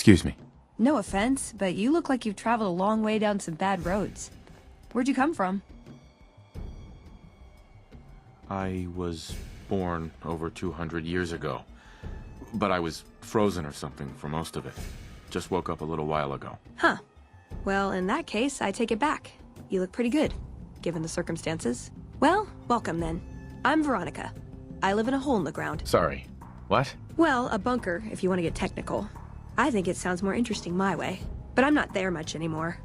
Excuse me. No offense, but you look like you've traveled a long way down some bad roads. Where'd you come from? I was born over 200 years ago. But I was frozen or something for most of it. Just woke up a little while ago. Huh. Well, in that case, I take it back. You look pretty good, given the circumstances. Well, welcome then. I'm Veronica. I live in a hole in the ground. Sorry. What? Well, a bunker, if you want to get technical. I think it sounds more interesting my way. But I'm not there much anymore.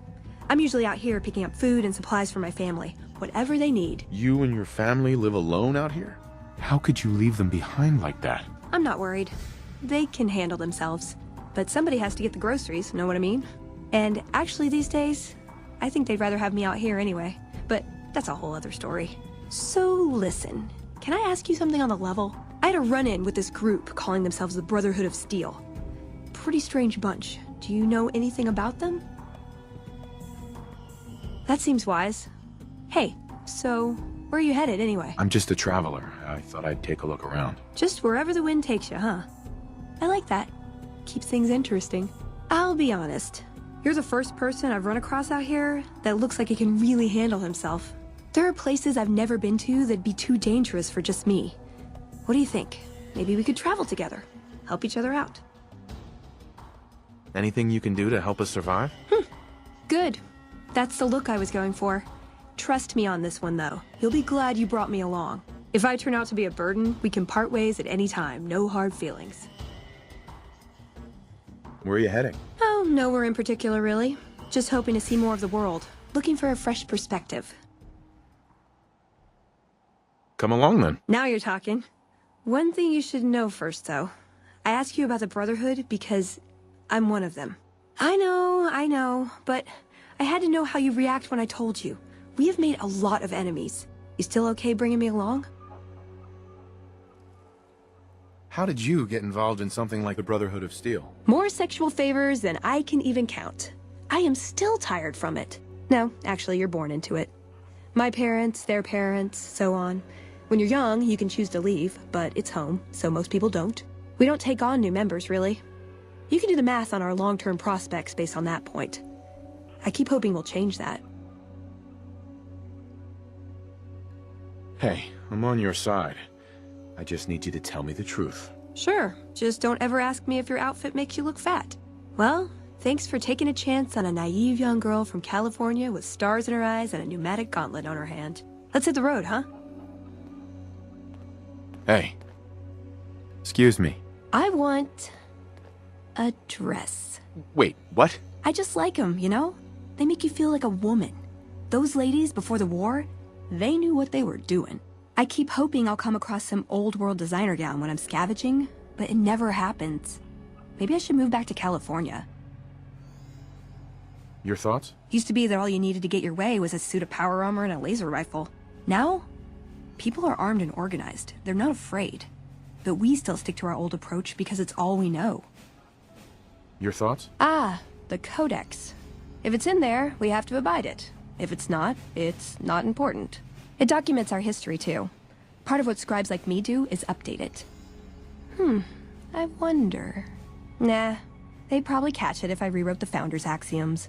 I'm usually out here picking up food and supplies for my family. Whatever they need. You and your family live alone out here? How could you leave them behind like that? I'm not worried. They can handle themselves. But somebody has to get the groceries, know what I mean? And actually these days, I think they'd rather have me out here anyway. But that's a whole other story. So listen, can I ask you something on the level? I had a run-in with this group calling themselves the Brotherhood of Steel. Pretty strange bunch. Do you know anything about them? That seems wise. Hey, so where are you headed anyway? I'm just a traveler. I thought I'd take a look around. Just wherever the wind takes you, huh? I like that. Keeps things interesting. I'll be honest. You're the first person I've run across out here that looks like he can really handle himself. There are places I've never been to that'd be too dangerous for just me. What do you think? Maybe we could travel together. Help each other out. Anything you can do to help us survive? Good. That's the look I was going for. Trust me on this one, though. You'll be glad you brought me along. If I turn out to be a burden, we can part ways at any time. No hard feelings. Where are you heading? Oh, nowhere in particular, really. Just hoping to see more of the world. Looking for a fresh perspective. Come along, then. Now you're talking. One thing you should know first, though. I ask you about the Brotherhood because I'm one of them. I know, but I had to know how you react when I told you. We have made a lot of enemies. You still okay bringing me along? How did you get involved in something like the Brotherhood of Steel? More sexual favors than I can even count. I am still tired from it. No, actually, you're born into it. My parents, their parents, so on. When you're young, you can choose to leave, but it's home, so most people don't. We don't take on new members, really. You can do the math on our long-term prospects based on that point. I keep hoping we'll change that. Hey, I'm on your side. I just need you to tell me the truth. Sure, just don't ever ask me if your outfit makes you look fat. Well, thanks for taking a chance on a naive young girl from California with stars in her eyes and a pneumatic gauntlet on her hand. Let's hit the road, huh? Hey. Excuse me. I want a dress. Wait, what? I just like them, you know? They make you feel like a woman. Those ladies before the war, they knew what they were doing. I keep hoping I'll come across some old world designer gown when I'm scavenging, but it never happens. Maybe I should move back to California. Your thoughts? Used to be that all you needed to get your way was a suit of power armor and a laser rifle. Now, people are armed and organized. They're not afraid. But we still stick to our old approach because it's all we know. Your thoughts? Ah, the Codex. If it's in there, we have to abide it. If it's not important. It documents our history, too. Part of what scribes like me do is update it. I wonder... Nah, they'd probably catch it if I rewrote the Founder's axioms.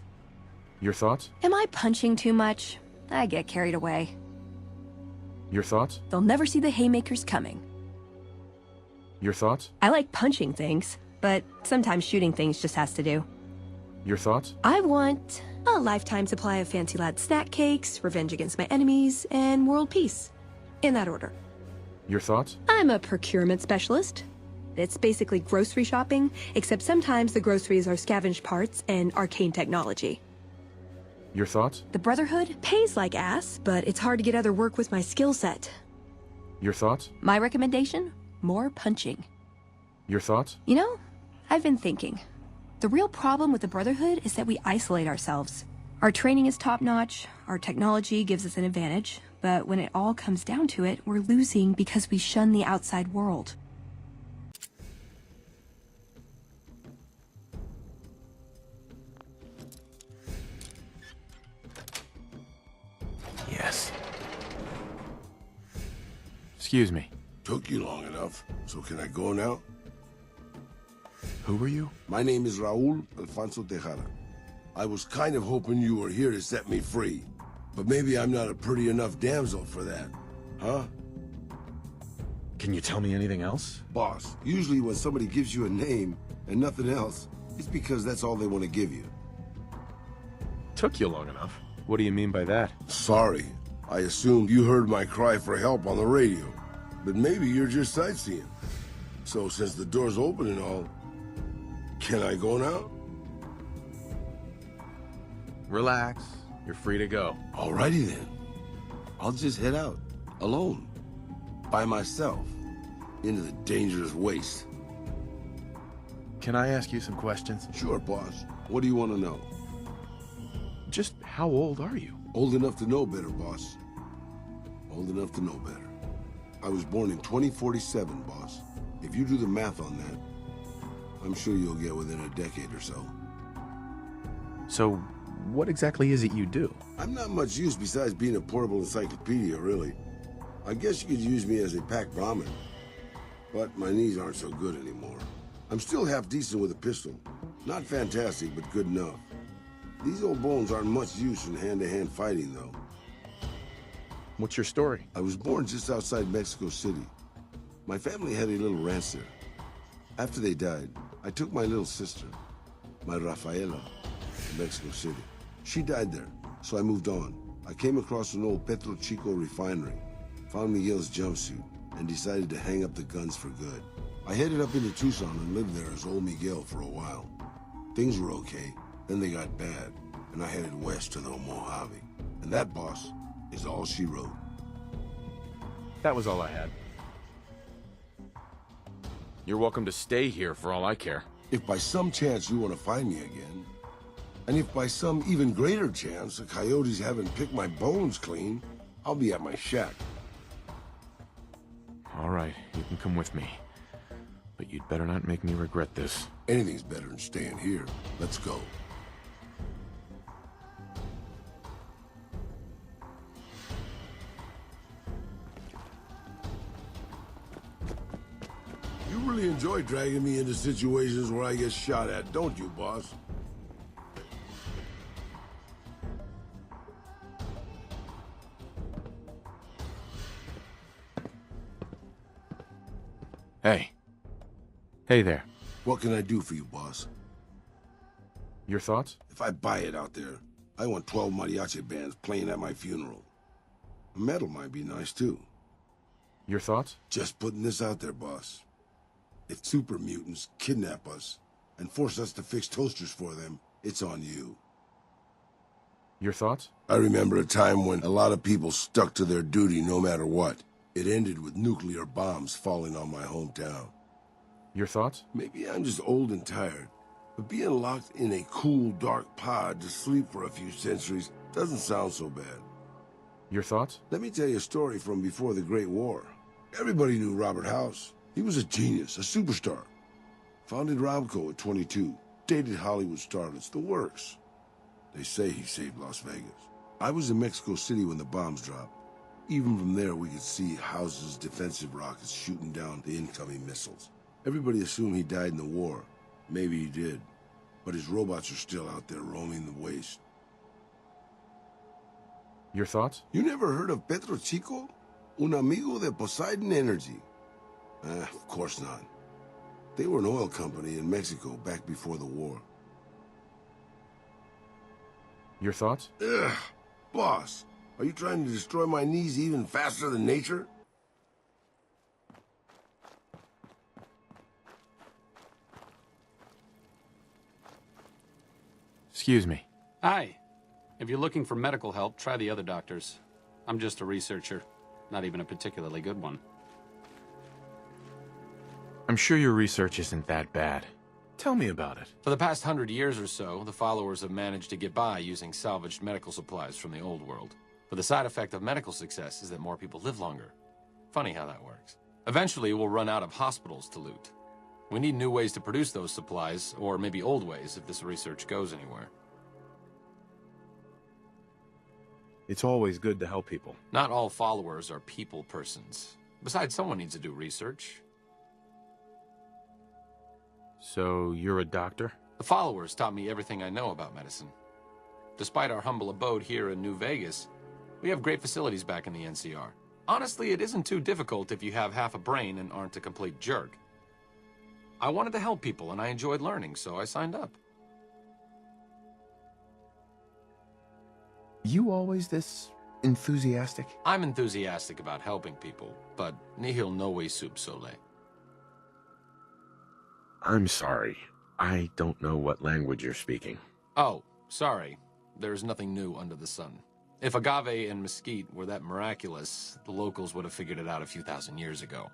Your thoughts? Am I punching too much? I get carried away. Your thoughts? They'll never see the haymakers coming. Your thoughts? I like punching things, but sometimes shooting things just has to do. Your thoughts? I want a lifetime supply of Fancy Lad snack cakes, revenge against my enemies, and world peace. In that order. Your thoughts? I'm a procurement specialist. It's basically grocery shopping, except sometimes the groceries are scavenged parts and arcane technology. Your thoughts? The Brotherhood pays like ass, but it's hard to get other work with my skill set. Your thoughts? My recommendation? More punching. Your thoughts? You know, I've been thinking. The real problem with the Brotherhood is that we isolate ourselves. Our training is top-notch, our technology gives us an advantage, but when it all comes down to it, we're losing because we shun the outside world. Yes. Excuse me. Took you long enough, so can I go now? Who are you? My name is Raul Tejada. I was kind of hoping you were here to set me free. But maybe I'm not a pretty enough damsel for that. Huh? Can you tell me anything else? Boss, usually when somebody gives you a name and nothing else, it's because that's all they want to give you. Took you long enough. What do you mean by that? Sorry. I assumed you heard my cry for help on the radio. But maybe you're just sightseeing. So since the door's open and all, can I go now? Relax. You're free to go. Alrighty then. I'll just head out. Alone. By myself. Into the dangerous waste. Can I ask you some questions? Sure, boss. What do you want to know? Just how old are you? Old enough to know better, boss. Old enough to know better. I was born in 2047, boss. If you do the math on that, I'm sure you'll get within a decade or so. So, what exactly is it you do? I'm not much use besides being a portable encyclopedia, really. I guess you could use me as a pack Brahmin. But my knees aren't so good anymore. I'm still half decent with a pistol. Not fantastic, but good enough. These old bones aren't much use in hand-to-hand fighting, though. What's your story? I was born just outside Mexico City. My family had a little ranch there. After they died, I took my little sister, my Rafaela, to Mexico City. She died there, so I moved on. I came across an old Petro Chico refinery, found Miguel's jumpsuit, and decided to hang up the guns for good. I headed up into Tucson and lived there as old Miguel for a while. Things were okay, then they got bad, and I headed west to the Mojave. And that, boss, is all she wrote. That was all I had. You're welcome to stay here for all I care. If by some chance you want to find me again, and if by some even greater chance the coyotes haven't picked my bones clean, I'll be at my shack. All right, you can come with me. But you'd better not make me regret this. Anything's better than staying here. Let's go. You really enjoy dragging me into situations where I get shot at, don't you, boss? Hey. Hey there. What can I do for you, boss? Your thoughts? If I buy it out there, I want 12 mariachi bands playing at my funeral. A medal might be nice, too. Your thoughts? Just putting this out there, boss. If super mutants kidnap us and force us to fix toasters for them, it's on you. Your thoughts? I remember a time when a lot of people stuck to their duty no matter what. It ended with nuclear bombs falling on my hometown. Your thoughts? Maybe I'm just old and tired, but being locked in a cool, dark pod to sleep for a few centuries doesn't sound so bad. Your thoughts? Let me tell you a story from before the Great War. Everybody knew Robert House. He was a genius, a superstar. Founded Robco at 22, dated Hollywood starlets, the works. They say he saved Las Vegas. I was in Mexico City when the bombs dropped. Even from there, we could see House's defensive rockets shooting down the incoming missiles. Everybody assumed he died in the war. Maybe he did. But his robots are still out there roaming the waste. Your thoughts? You never heard of Petro Chico? Un amigo de Poseidon Energy. Of course not. They were an oil company in Mexico back before the war. Your thoughts? Ugh, boss, are you trying to destroy my knees even faster than nature? Excuse me. Hi. If you're looking for medical help, try the other doctors. I'm just a researcher, not even a particularly good one. I'm sure your research isn't that bad. Tell me about it. For the past 100 years or so, the followers have managed to get by using salvaged medical supplies from the old world. But the side effect of medical success is that more people live longer. Funny how that works. Eventually, we'll run out of hospitals to loot. We need new ways to produce those supplies, or maybe old ways if this research goes anywhere. It's always good to help people. Not all followers are people persons. Besides, someone needs to do research. So you're a doctor? The followers taught me everything I know about medicine. Despite our humble abode here in New Vegas, we have great facilities back in the NCR. Honestly, it isn't too difficult if you have half a brain and aren't a complete jerk. I wanted to help people, and I enjoyed learning, so I signed up. You always this enthusiastic? I'm enthusiastic about helping people, but nihil novi sub sole. I'm sorry. I don't know what language you're speaking. Oh, sorry. There's nothing new under the sun. If agave and mesquite were that miraculous, the locals would have figured it out a few thousand years ago.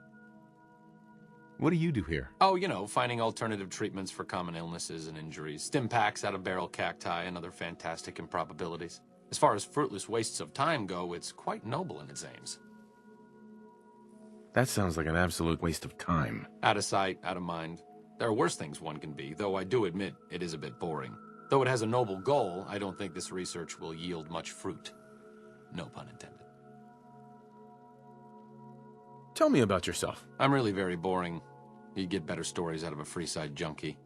What do you do here? Oh, you know, finding alternative treatments for common illnesses and injuries, stim packs out of barrel cacti, and other fantastic improbabilities. As far as fruitless wastes of time go, it's quite noble in its aims. That sounds like an absolute waste of time. Out of sight, out of mind. There are worse things one can be, though I do admit it is a bit boring. Though it has a noble goal, I don't think this research will yield much fruit. No pun intended. Tell me about yourself. I'm really very boring. You'd get better stories out of a Freeside junkie.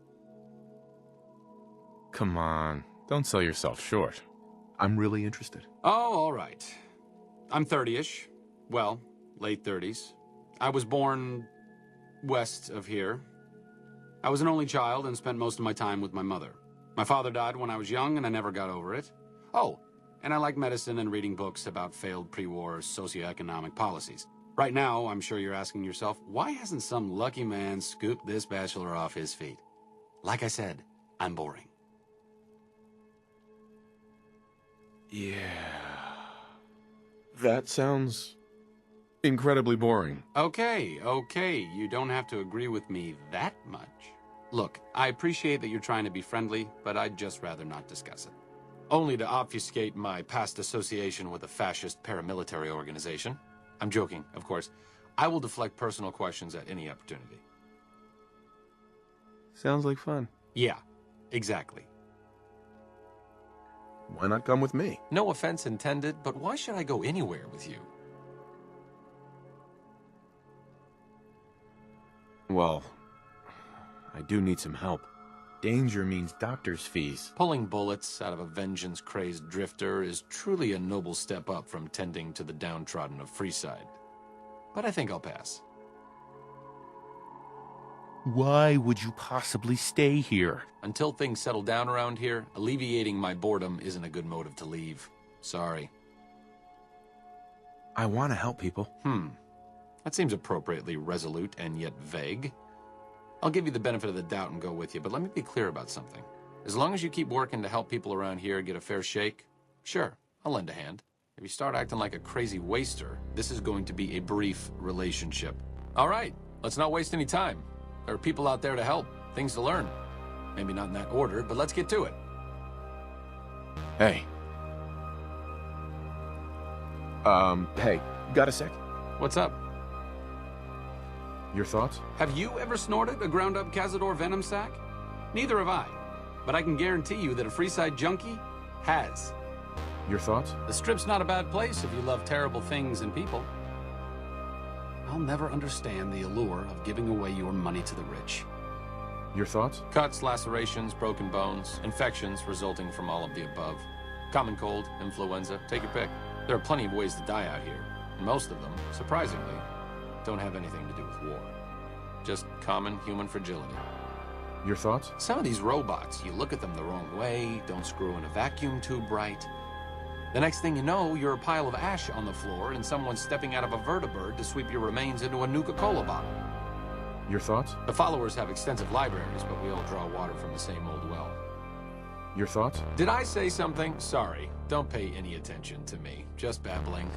Come on, don't sell yourself short. I'm really interested. Oh, all right. I'm 30-ish. Well, late 30s. I was born west of here. I was an only child and spent most of my time with my mother. My father died when I was young, and I never got over it. Oh, and I like medicine and reading books about failed pre-war socioeconomic policies. Right now, I'm sure you're asking yourself, why hasn't some lucky man scooped this bachelor off his feet? Like I said, I'm boring. Yeah. That sounds incredibly boring. Okay, you don't have to agree with me that much. Look, I appreciate that you're trying to be friendly, but I'd just rather not discuss it. Only to obfuscate my past association with a fascist paramilitary organization. I'm joking, of course. I will deflect personal questions at any opportunity. Sounds like fun. Yeah, exactly. Why not come with me? No offense intended, but why should I go anywhere with you? Well, I do need some help. Danger means doctor's fees. Pulling bullets out of a vengeance-crazed drifter is truly a noble step up from tending to the downtrodden of Freeside. But I think I'll pass. Why would you possibly stay here? Until things settle down around here, alleviating my boredom isn't a good motive to leave. Sorry. I want to help people. That seems appropriately resolute and yet vague. I'll give you the benefit of the doubt and go with you, but let me be clear about something. As long as you keep working to help people around here get a fair shake, sure, I'll lend a hand. If you start acting like a crazy waster, this is going to be a brief relationship. All right, let's not waste any time. There are people out there to help, things to learn. Maybe not in that order, but let's get to it. Hey. Hey, got a sec? What's up? Your thoughts? Have you ever snorted a ground-up Cazador venom sac? Neither have I, but I can guarantee you that a Freeside junkie has. Your thoughts? The Strip's not a bad place if you love terrible things and people. I'll never understand the allure of giving away your money to the rich. Your thoughts? Cuts, lacerations, broken bones, infections resulting from all of the above. Common cold, influenza, take your pick. There are plenty of ways to die out here, and most of them, surprisingly, don't have anything to do with war. Just common human fragility. Your thoughts? Some of these robots, you look at them the wrong way, don't screw in a vacuum tube right. The next thing you know, you're a pile of ash on the floor and someone's stepping out of a vertibird to sweep your remains into a Nuka-Cola bottle. Your thoughts? The followers have extensive libraries, but we all draw water from the same old well. Your thoughts? Did I say something? Sorry. Don't pay any attention to me. Just babbling.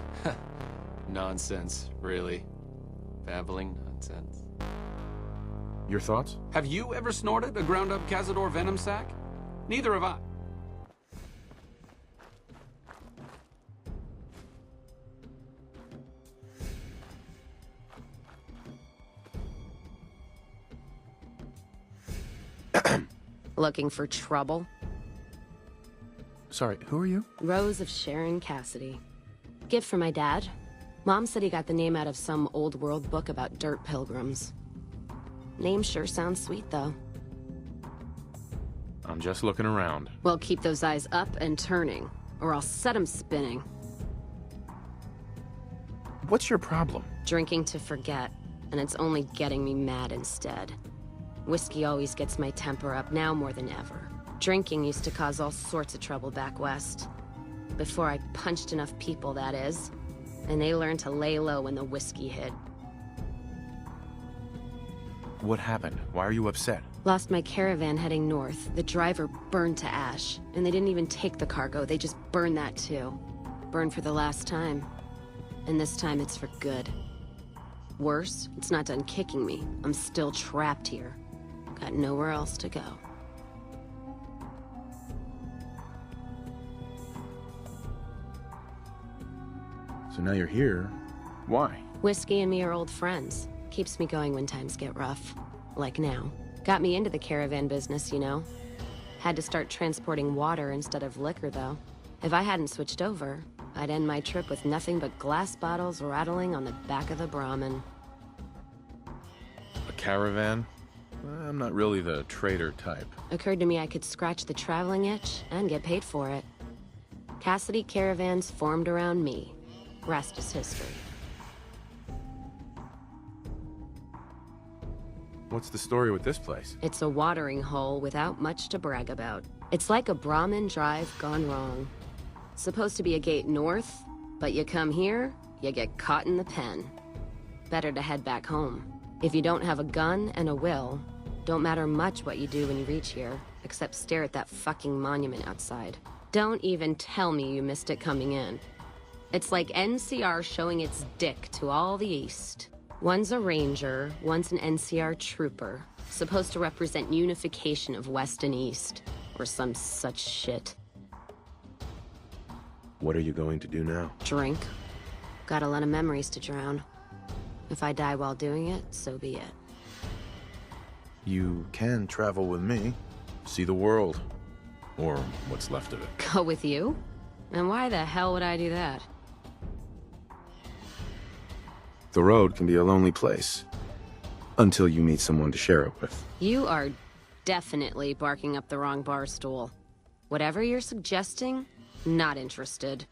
Nonsense, really. Babbling nonsense. Your thoughts? Have you ever snorted a ground-up Cazador venom sac? Neither have I. Looking for trouble? Sorry, who are you? Rose of Sharon Cassidy. Gift for my dad. Mom said he got the name out of some old world book about dirt pilgrims. Name sure sounds sweet, though. I'm just looking around. Well, keep those eyes up and turning, or I'll set them spinning. What's your problem? Drinking to forget, and it's only getting me mad instead. Whiskey always gets my temper up, now more than ever. Drinking used to cause all sorts of trouble back west. Before I punched enough people, that is. And they learned to lay low when the whiskey hit. What happened? Why are you upset? Lost my caravan heading north. The driver burned to ash. And they didn't even take the cargo, they just burned that too. Burned for the last time. And this time it's for good. Worse, it's not done kicking me. I'm still trapped here. Got nowhere else to go. So now you're here. Why? Whiskey and me are old friends. Keeps me going when times get rough. Like now. Got me into the caravan business, you know. Had to start transporting water instead of liquor, though. If I hadn't switched over, I'd end my trip with nothing but glass bottles rattling on the back of the Brahmin. A caravan? I'm not really the trader type. Occurred to me I could scratch the traveling itch and get paid for it. Cassidy caravans formed around me. Rest is history. What's the story with this place? It's a watering hole without much to brag about. It's like a Brahmin drive gone wrong. Supposed to be a gate north, but you come here, you get caught in the pen. Better to head back home. If you don't have a gun and a will, don't matter much what you do when you reach here, except stare at that fucking monument outside. Don't even tell me you missed it coming in. It's like NCR showing its dick to all the East. One's a ranger, one's an NCR trooper. Supposed to represent unification of West and East. Or some such shit. What are you going to do now? Drink. Got a lot of memories to drown. If I die while doing it, so be it. You can travel with me. See the world. Or what's left of it. Go with you? And why the hell would I do that? The road can be a lonely place. Until you meet someone to share it with. You are definitely barking up the wrong bar stool. Whatever you're suggesting, not interested.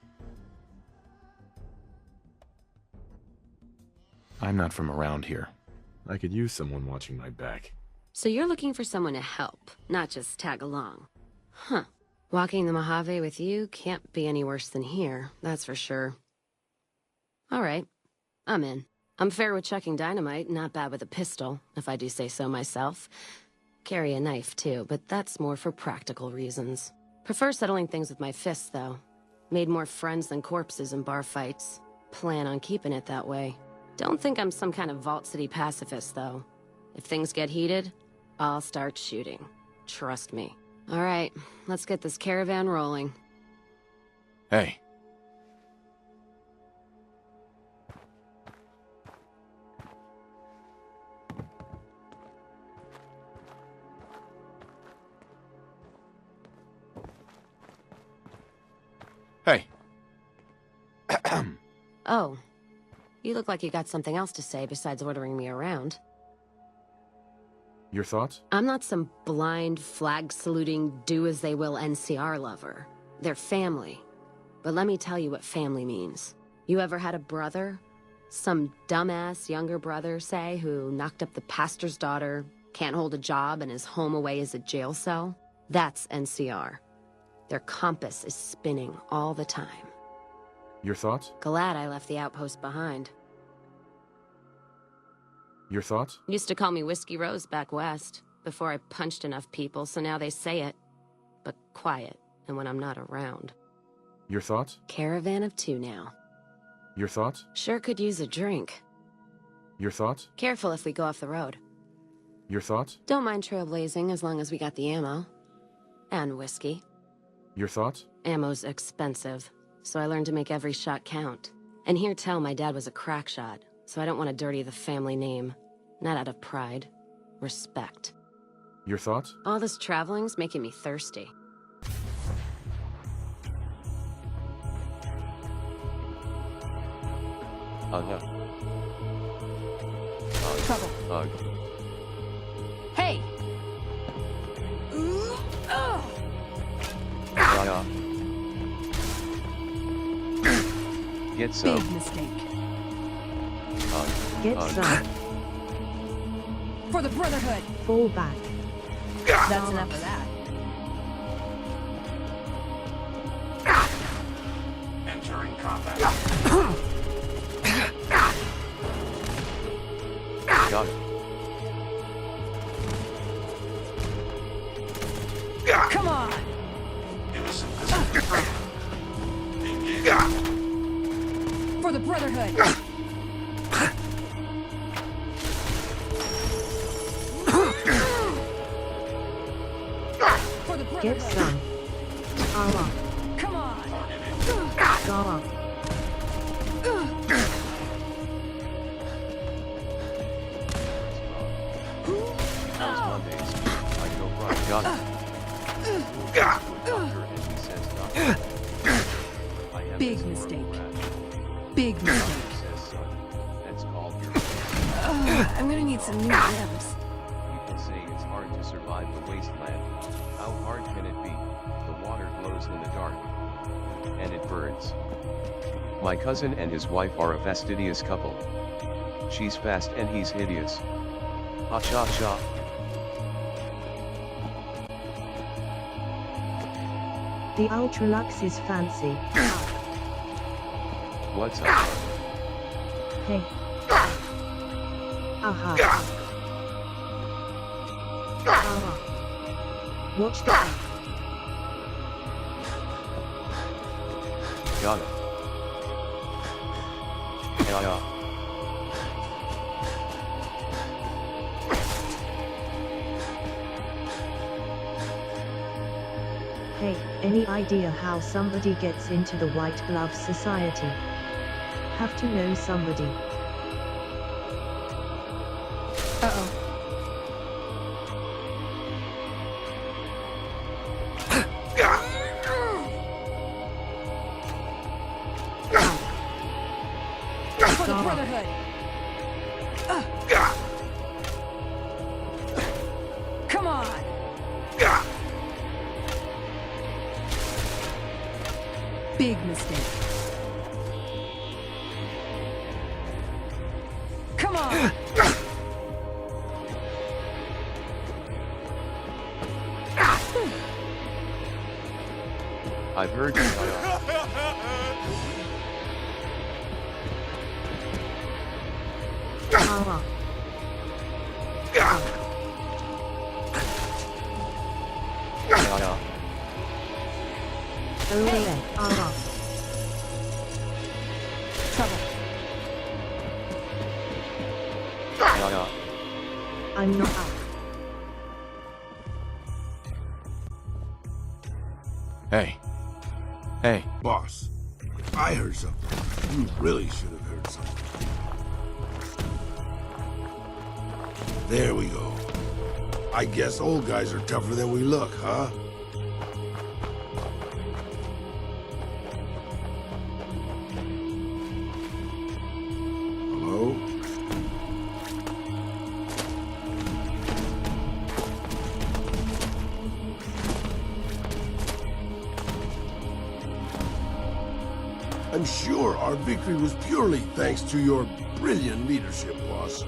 I'm not from around here. I could use someone watching my back. So you're looking for someone to help, not just tag along. Huh. Walking the Mojave with you can't be any worse than here, that's for sure. All right. I'm in. I'm fair with chucking dynamite, not bad with a pistol, if I do say so myself. Carry a knife, too, but that's more for practical reasons. Prefer settling things with my fists, though. Made more friends than corpses in bar fights. Plan on keeping it that way. Don't think I'm some kind of Vault City pacifist, though. If things get heated, I'll start shooting. Trust me. All right, let's get this caravan rolling. Hey. Hey. Oh. You look like you got something else to say besides ordering me around. Your thoughts? I'm not some blind, flag-saluting, do-as-they-will NCR lover. They're family. But let me tell you what family means. You ever had a brother? Some dumbass younger brother, say, who knocked up the pastor's daughter, can't hold a job, and is home away as a jail cell? That's NCR. Their compass is spinning all the time. Your thoughts? Glad I left the outpost behind. Your thoughts? Used to call me Whiskey Rose back west, before I punched enough people, so now they say it. But quiet, and when I'm not around. Your thoughts? Caravan of two now. Your thoughts? Sure could use a drink. Your thoughts? Careful if we go off the road. Your thoughts? Don't mind trailblazing as long as we got the ammo. And whiskey. Your thoughts? Ammo's expensive, so I learned to make every shot count. And hear tell my dad was a crack shot, so I don't want to dirty the family name. Not out of pride. Respect. Your thoughts? All this traveling's making me thirsty. Yeah. Trouble. Hey! Get some. Big mistake. Get some. For the Brotherhood. Fall back. That's enough of that. Entering combat. Got it. Come on. Innocent visitor. Engage. For the Brotherhood. For the Brotherhood. Get some. Armor. Come on. Go. Those Mondays, I go right. Got it. Doctor, and he says, "Doctor, I have Big this mistake. horrible rash." Big mistake. Doctor says, "Son, that's called your..." I'm gonna need some new limbs. People say it's hard to survive the wasteland. How hard can it be? The water glows in the dark. And it burns. My cousin and his wife are a fastidious couple. She's fast and he's hideous. Ha cha cha. The Ultralux is fancy. What's up? Hey. Aha. Watch that. Got it. Yeah. Hey, any idea how somebody gets into the White Glove Society? Have to know somebody. Uh-oh. For the Brotherhood. Come on. Big mistake. Come on. I've heard you. Aha. Yeah. Over there. Aha. Trouble. Yeah. I'm not out. Hey, Boss, I heard something. You really should have heard something. There we go. I guess old guys are tougher than we look, huh? Hello? I'm sure our victory was purely thanks to your brilliant leadership, boss.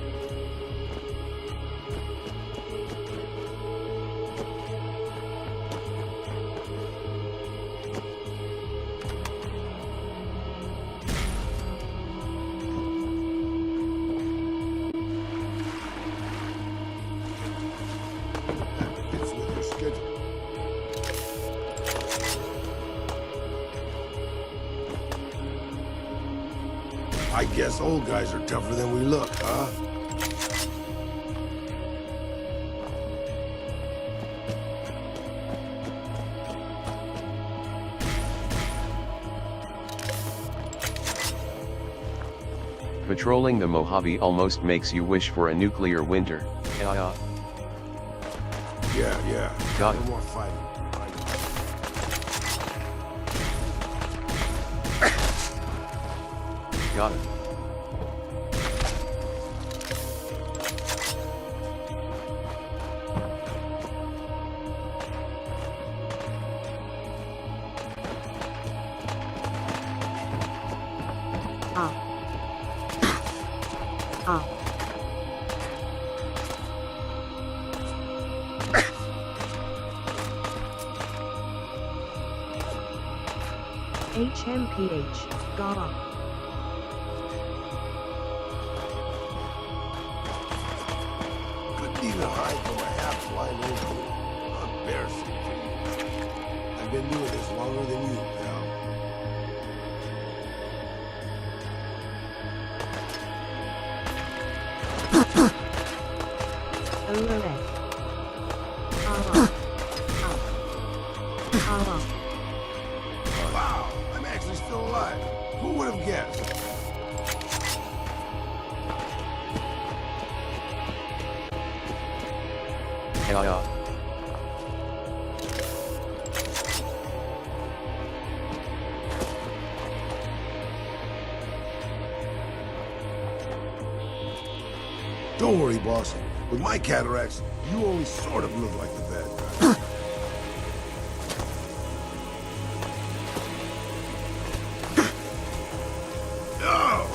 It's with your schedule. I guess old guys are tougher than we look, huh? Patrolling the Mojave almost makes you wish for a nuclear winter. Yeah. Yeah. Got it. No more fighting. Got it. Ah. HMPH, Gara. Couldn't even hide from a half-blind old fool. Embarrassing for you. I've been doing this longer than you, pal. OOF. Gara. Gara. Wow, I'm actually still alive. Who would have guessed? Yeah. Don't worry, boss. With my cataracts, you only sort of look like the bad guy. No!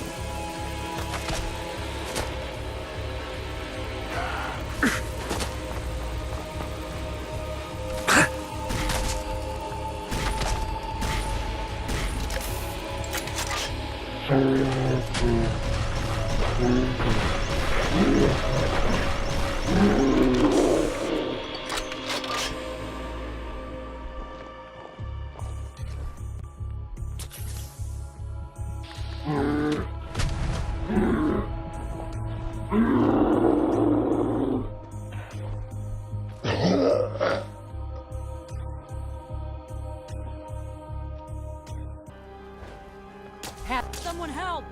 Someone help!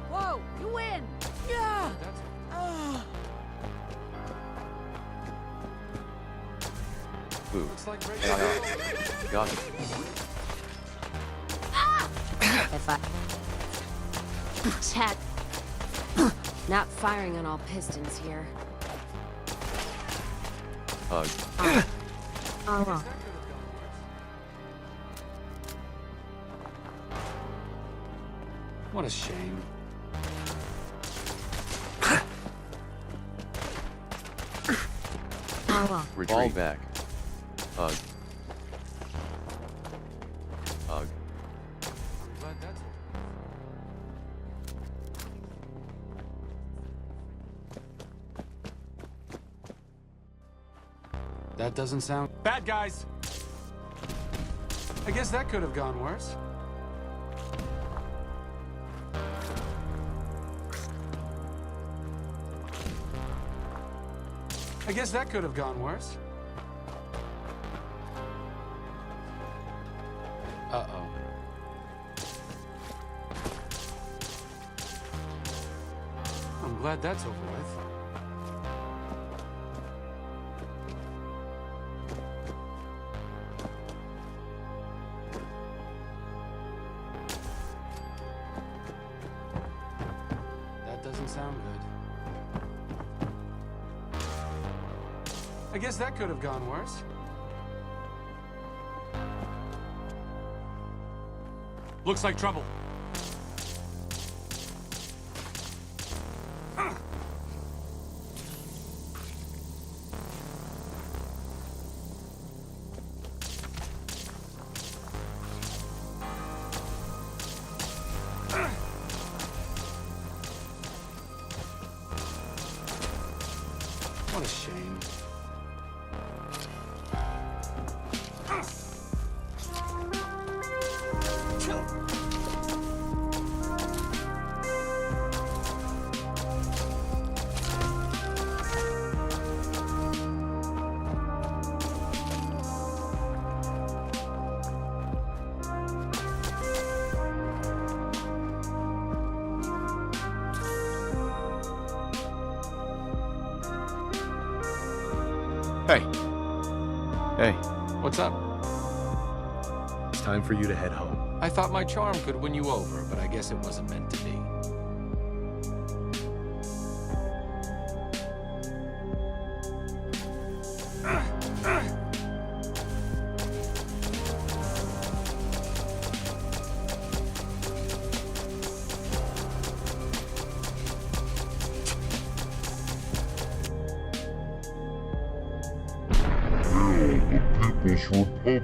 Whoa, you win! Yeah! Boo. Yeah. Got it. If I... Chat. Not firing on all pistons here. Ugh. Gara. What a shame. Gara. Fall back. Ugh. Ugh. That doesn't sound... Bad guys! I guess that could have gone worse. I guess that could have gone worse. Uh-oh. I'm glad that's over with. That doesn't sound good. I guess that could have gone worse. Looks like trouble. What a shame. Hey. Hey. What's up? It's time for you to head home. I thought my charm could win you over, but I guess it wasn't meant to be.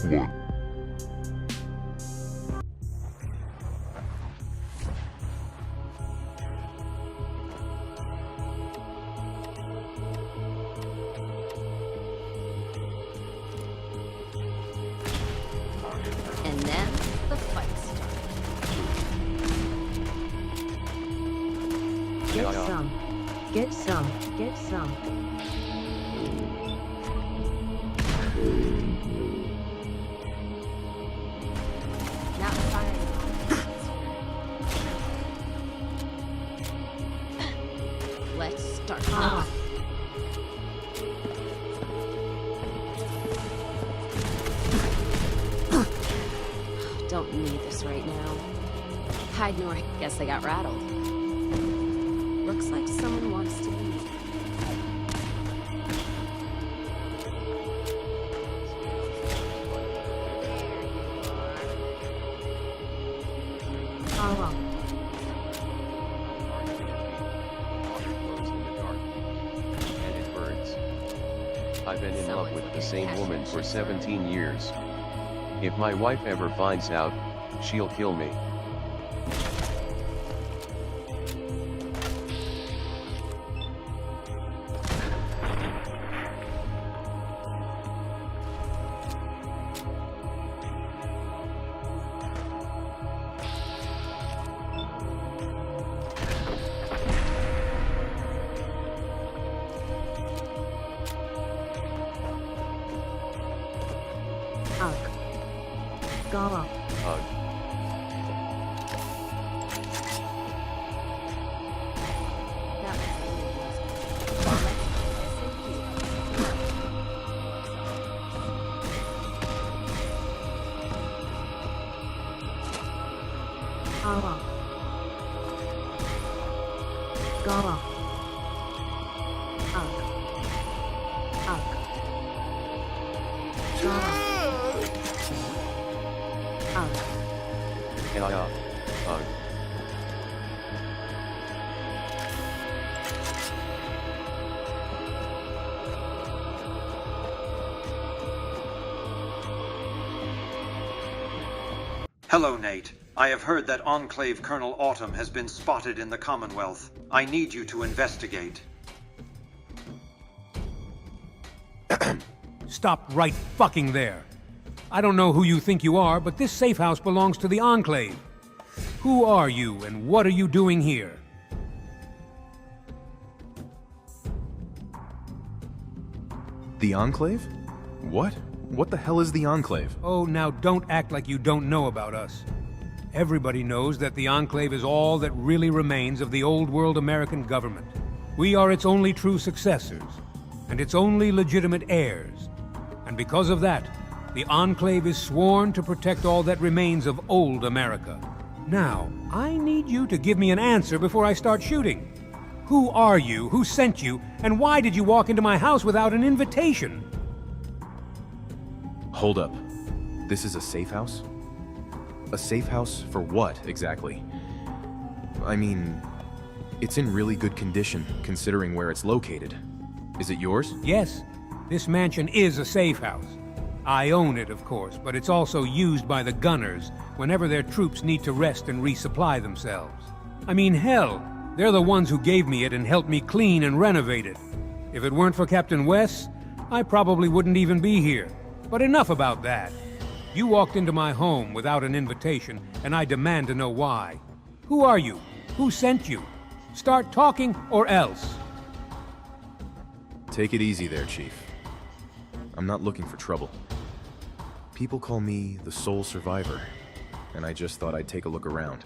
one. And then the fight started. Get some. Get some. Get some. Not firing. Let's start. Don't need this right now. Hide nor guess they got rattled. Looks like someone wants to leave. And it burns. I've been in love with the same woman for 17 years. If my wife ever finds out, she'll kill me. Gala. Hug. Gala. Gala. Hug. Gala. Hug. Hello, Nate. I have heard that Enclave Colonel Autumn has been spotted in the Commonwealth. I need you to investigate. Stop right fucking there. I don't know who you think you are, but this safe house belongs to the Enclave. Who are you, and what are you doing here? The Enclave? What? What the hell is the Enclave? Oh, now don't act like you don't know about us. Everybody knows that the Enclave is all that really remains of the old world American government. We are its only true successors, and its only legitimate heirs. And because of that, the Enclave is sworn to protect all that remains of old America. Now, I need you to give me an answer before I start shooting. Who are you? Who sent you? And why did you walk into my house without an invitation? Hold up. This is a safe house? A safe house for what, exactly? I mean, it's in really good condition, considering where it's located. Is it yours? Yes. This mansion is a safe house. I own it, of course, but it's also used by the gunners whenever their troops need to rest and resupply themselves. I mean, hell, they're the ones who gave me it and helped me clean and renovate it. If it weren't for Captain West, I probably wouldn't even be here. But enough about that. You walked into my home without an invitation, and I demand to know why. Who are you? Who sent you? Start talking, or else. Take it easy there, Chief. I'm not looking for trouble. People call me the sole survivor, and I just thought I'd take a look around.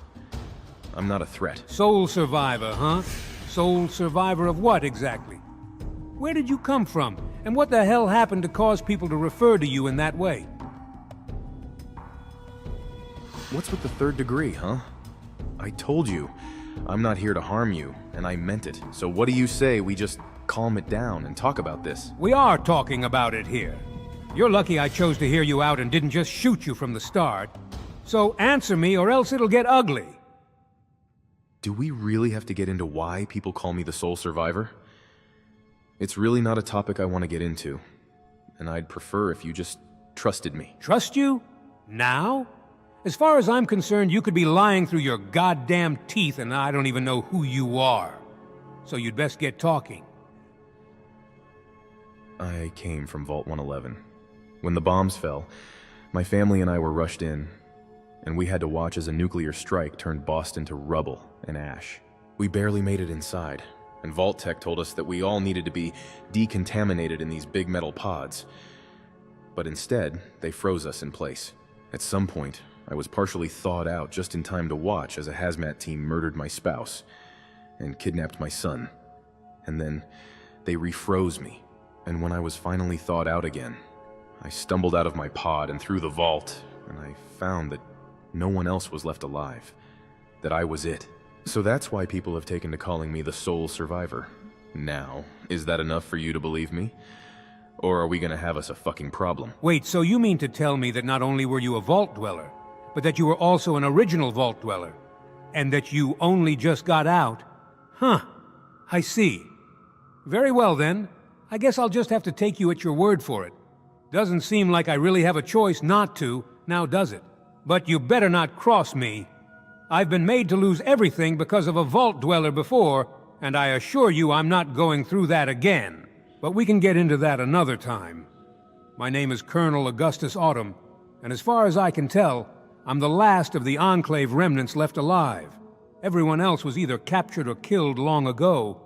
I'm not a threat. Sole survivor, huh? Sole survivor of what, exactly? Where did you come from, and what the hell happened to cause people to refer to you in that way? What's with the third degree, huh? I told you, I'm not here to harm you, and I meant it. So what do you say we just calm it down and talk about this? We are talking about it here. You're lucky I chose to hear you out and didn't just shoot you from the start. So answer me, or else it'll get ugly. Do we really have to get into why people call me the sole survivor? It's really not a topic I want to get into, and I'd prefer if you just trusted me. Trust you? Now? As far as I'm concerned, you could be lying through your goddamn teeth and I don't even know who you are. So you'd best get talking. I came from Vault 111. When the bombs fell, my family and I were rushed in, and we had to watch as a nuclear strike turned Boston to rubble and ash. We barely made it inside, and Vault Tech told us that we all needed to be decontaminated in these big metal pods. But instead, they froze us in place. At some point, I was partially thawed out just in time to watch as a hazmat team murdered my spouse and kidnapped my son. And then they refroze me, and when I was finally thawed out again, I stumbled out of my pod and through the vault, and I found that no one else was left alive. That I was it. So that's why people have taken to calling me the sole survivor. Now, is that enough for you to believe me? Or are we gonna have us a fucking problem? Wait, so you mean to tell me that not only were you a vault dweller, but that you were also an original vault dweller, and that you only just got out? Huh, I see. Very well then, I guess I'll just have to take you at your word for it. Doesn't seem like I really have a choice not to, now does it? But you better not cross me. I've been made to lose everything because of a vault dweller before, and I assure you I'm not going through that again. But we can get into that another time. My name is Colonel Augustus Autumn, and as far as I can tell, I'm the last of the Enclave remnants left alive. Everyone else was either captured or killed long ago.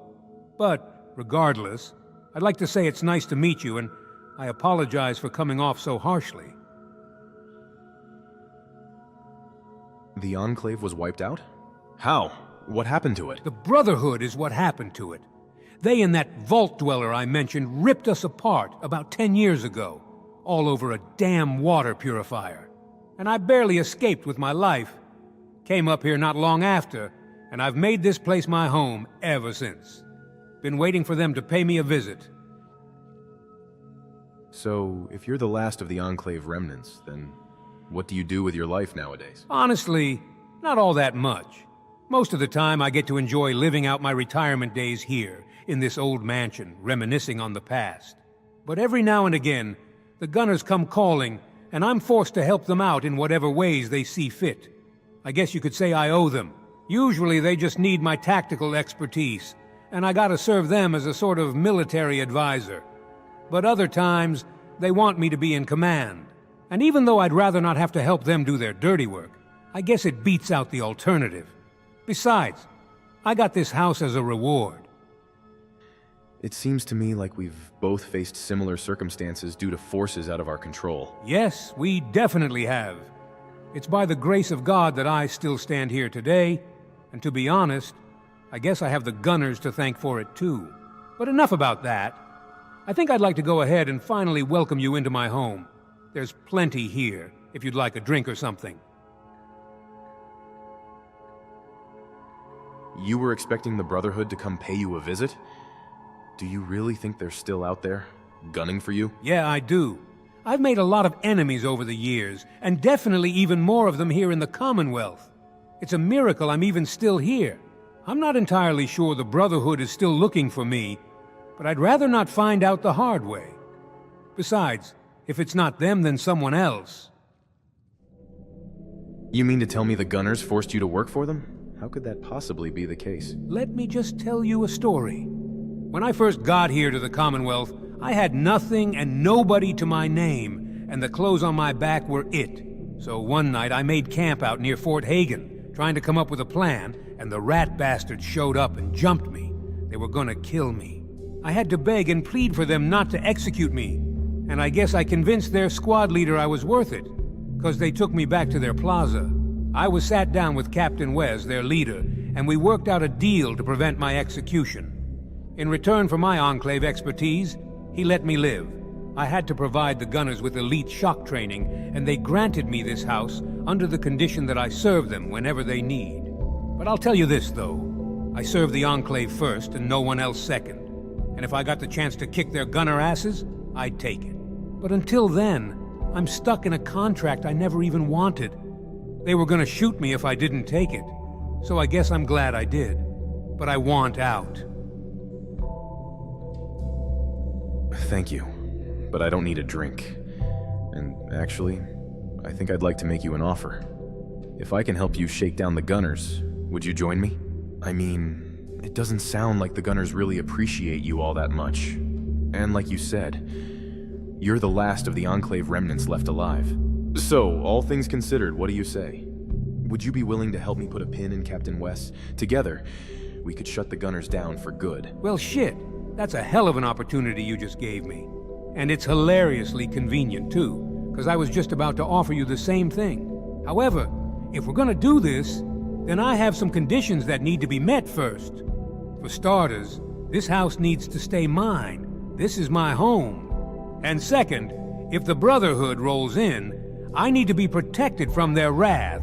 But, regardless, I'd like to say it's nice to meet you, and I apologize for coming off so harshly. The Enclave was wiped out? How? What happened to it? The Brotherhood is what happened to it. They and that vault dweller I mentioned ripped us apart about 10 years ago, all over a damn water purifier. And I barely escaped with my life. Came up here not long after, and I've made this place my home ever since. Been waiting for them to pay me a visit. So, if you're the last of the Enclave remnants, then what do you do with your life nowadays? Honestly, not all that much. Most of the time I get to enjoy living out my retirement days here, in this old mansion, reminiscing on the past. But every now and again, the gunners come calling, and I'm forced to help them out in whatever ways they see fit. I guess you could say I owe them. Usually they just need my tactical expertise, and I gotta serve them as a sort of military advisor. But other times, they want me to be in command. And even though I'd rather not have to help them do their dirty work, I guess it beats out the alternative. Besides, I got this house as a reward. It seems to me like we've both faced similar circumstances due to forces out of our control. Yes, we definitely have. It's by the grace of God that I still stand here today, and to be honest, I guess I have the gunners to thank for it too. But enough about that. I think I'd like to go ahead and finally welcome you into my home. There's plenty here, if you'd like a drink or something. You were expecting the Brotherhood to come pay you a visit? Do you really think they're still out there, gunning for you? Yeah, I do. I've made a lot of enemies over the years, and definitely even more of them here in the Commonwealth. It's a miracle I'm even still here. I'm not entirely sure the Brotherhood is still looking for me, but I'd rather not find out the hard way. Besides, if it's not them, then someone else. You mean to tell me the gunners forced you to work for them? How could that possibly be the case? Let me just tell you a story. When I first got here to the Commonwealth, I had nothing and nobody to my name, and the clothes on my back were it. So one night I made camp out near Fort Hagen, trying to come up with a plan, and the rat bastards showed up and jumped me. They were gonna kill me. I had to beg and plead for them not to execute me, and I guess I convinced their squad leader I was worth it, 'cause they took me back to their plaza. I was sat down with Captain Wes, their leader, and we worked out a deal to prevent my execution. In return for my Enclave expertise, he let me live. I had to provide the gunners with elite shock training, and they granted me this house under the condition that I serve them whenever they need. But I'll tell you this, though. I serve the Enclave first and no one else second. And if I got the chance to kick their gunner asses, I'd take it. But until then, I'm stuck in a contract I never even wanted. They were gonna shoot me if I didn't take it. So I guess I'm glad I did. But I want out. Thank you, but I don't need a drink. And actually, I think I'd like to make you an offer. If I can help you shake down the Gunners, would you join me? I mean, it doesn't sound like the Gunners really appreciate you all that much. And like you said, you're the last of the Enclave remnants left alive. So, all things considered, what do you say? Would you be willing to help me put a pin in Captain West? Together, we could shut the Gunners down for good. Well, shit. That's a hell of an opportunity you just gave me. And it's hilariously convenient, too, because I was just about to offer you the same thing. However, if we're gonna do this, then I have some conditions that need to be met first. For starters, this house needs to stay mine. This is my home. And second, if the Brotherhood rolls in, I need to be protected from their wrath.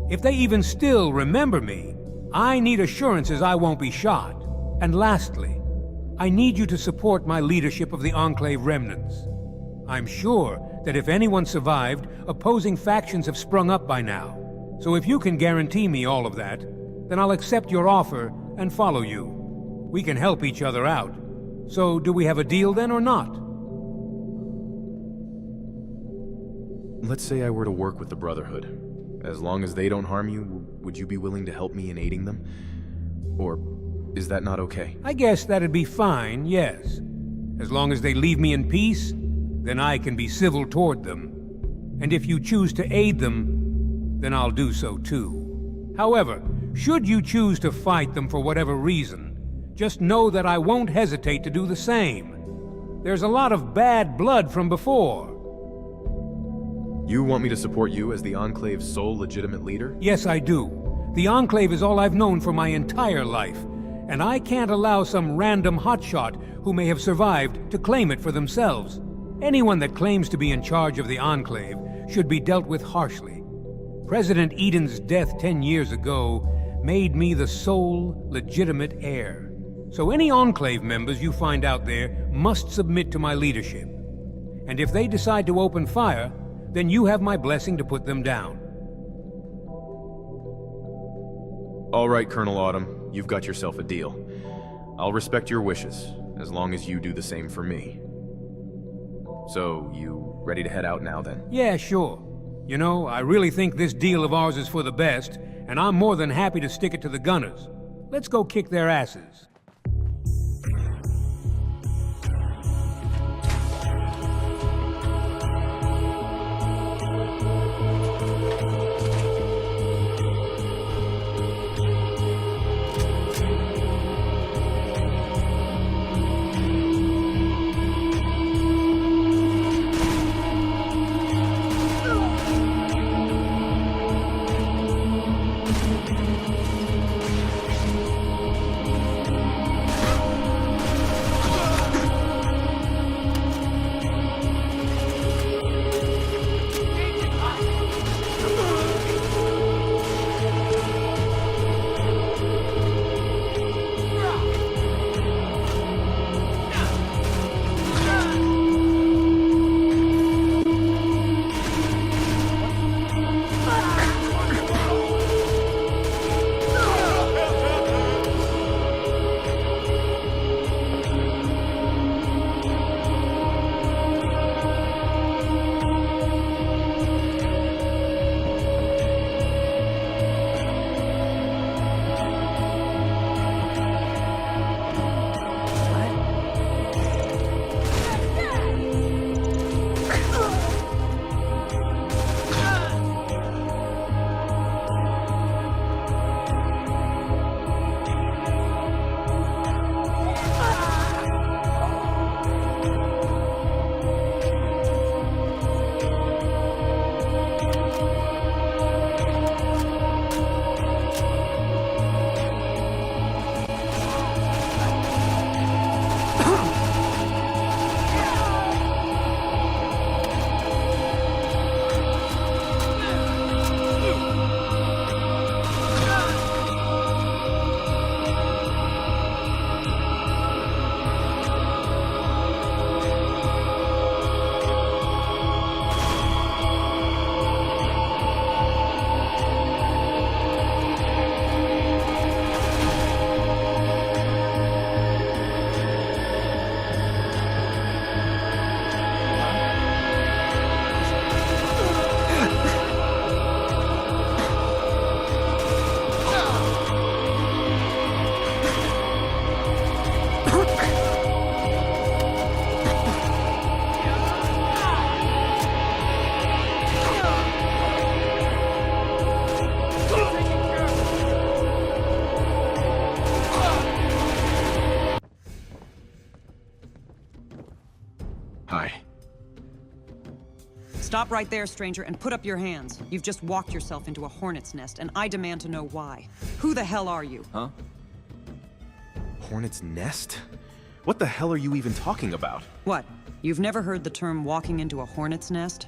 If they even still remember me, I need assurances I won't be shot. And lastly, I need you to support my leadership of the Enclave remnants. I'm sure that if anyone survived, opposing factions have sprung up by now. So if you can guarantee me all of that, then I'll accept your offer and follow you. We can help each other out. So do we have a deal then or not? Let's say I were to work with the Brotherhood. As long as they don't harm you, would you be willing to help me in aiding them? Or is that not okay? I guess that'd be fine, yes. As long as they leave me in peace, then I can be civil toward them. And if you choose to aid them, then I'll do so too. However, should you choose to fight them for whatever reason, just know that I won't hesitate to do the same. There's a lot of bad blood from before. You want me to support you as the Enclave's sole legitimate leader? Yes, I do. The Enclave is all I've known for my entire life, and I can't allow some random hotshot who may have survived to claim it for themselves. Anyone that claims to be in charge of the Enclave should be dealt with harshly. President Eden's death 10 years ago made me the sole legitimate heir. So any Enclave members you find out there must submit to my leadership. And if they decide to open fire, then you have my blessing to put them down. All right, Colonel Autumn, you've got yourself a deal. I'll respect your wishes, as long as you do the same for me. So, you ready to head out now then? Yeah, sure. You know, I really think this deal of ours is for the best, and I'm more than happy to stick it to the Gunners. Let's go kick their asses. Stop right there, stranger, and put up your hands. You've just walked yourself into a hornet's nest, and I demand to know why. Who the hell are you? Huh? Hornet's nest? What the hell are you even talking about? What? You've never heard the term walking into a hornet's nest?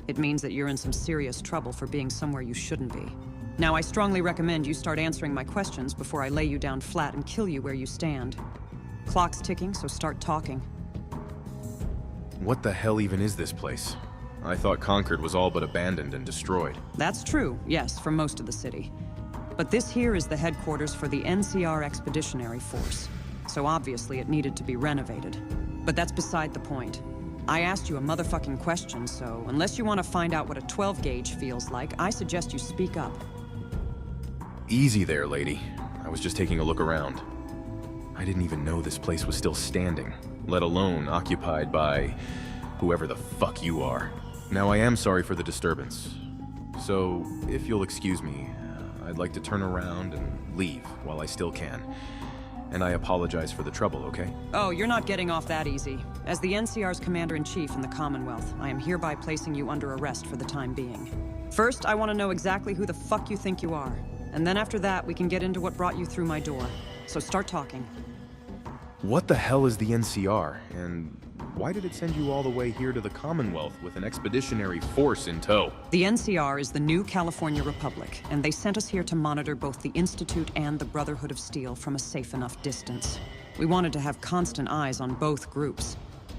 It means that you're in some serious trouble for being somewhere you shouldn't be. Now, I strongly recommend you start answering my questions before I lay you down flat and kill you where you stand. Clock's ticking, so start talking. What the hell even is this place? I thought Concord was all but abandoned and destroyed. That's true, yes, for most of the city. But this here is the headquarters for the NCR Expeditionary Force. So obviously it needed to be renovated. But that's beside the point. I asked you a motherfucking question, so unless you want to find out what a 12 gauge feels like, I suggest you speak up. Easy there, lady. I was just taking a look around. I didn't even know this place was still standing, let alone occupied by whoever the fuck you are. Now, I am sorry for the disturbance. So, if you'll excuse me, I'd like to turn around and leave while I still can. And I apologize for the trouble, okay? Oh, you're not getting off that easy. As the NCR's Commander-in-Chief in the Commonwealth, I am hereby placing you under arrest for the time being. First, I want to know exactly who the fuck you think you are. And then after that, we can get into what brought you through my door. So start talking. What the hell is the NCR? And why did it send you all the way here to the Commonwealth with an expeditionary force in tow? The NCR is the new California Republic, and they sent us here to monitor both the Institute and the Brotherhood of Steel from a safe enough distance. We wanted to have constant eyes on both groups,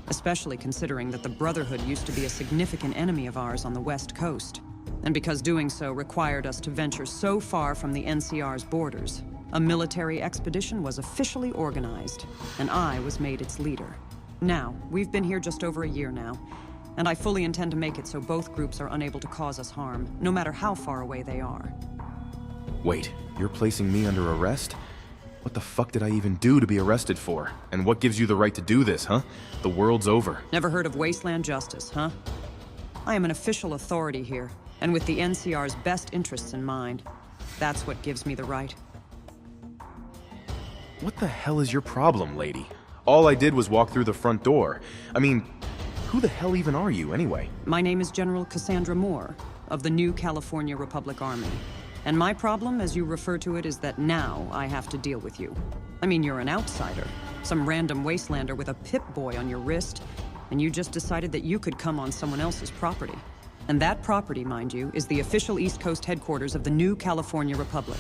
especially considering that the Brotherhood used to be a significant enemy of ours on the West Coast. And because doing so required us to venture so far from the NCR's borders, a military expedition was officially organized, and I was made its leader. Now, we've been here just over a year now, and I fully intend to make it so both groups are unable to cause us harm, no matter how far away they are. Wait, you're placing me under arrest? What the fuck did I even do to be arrested for? And what gives you the right to do this, huh? The world's over. Never heard of wasteland justice, huh? I am an official authority here, and with the NCR's best interests in mind. That's what gives me the right. What the hell is your problem, lady? All I did was walk through the front door. I mean, who the hell even are you, anyway? My name is General Cassandra Moore, of the new California Republic Army. And my problem, as you refer to it, is that now I have to deal with you. I mean, you're an outsider. Some random wastelander with a Pip-Boy on your wrist, and you just decided that you could come on someone else's property. And that property, mind you, is the official East Coast headquarters of the new California Republic.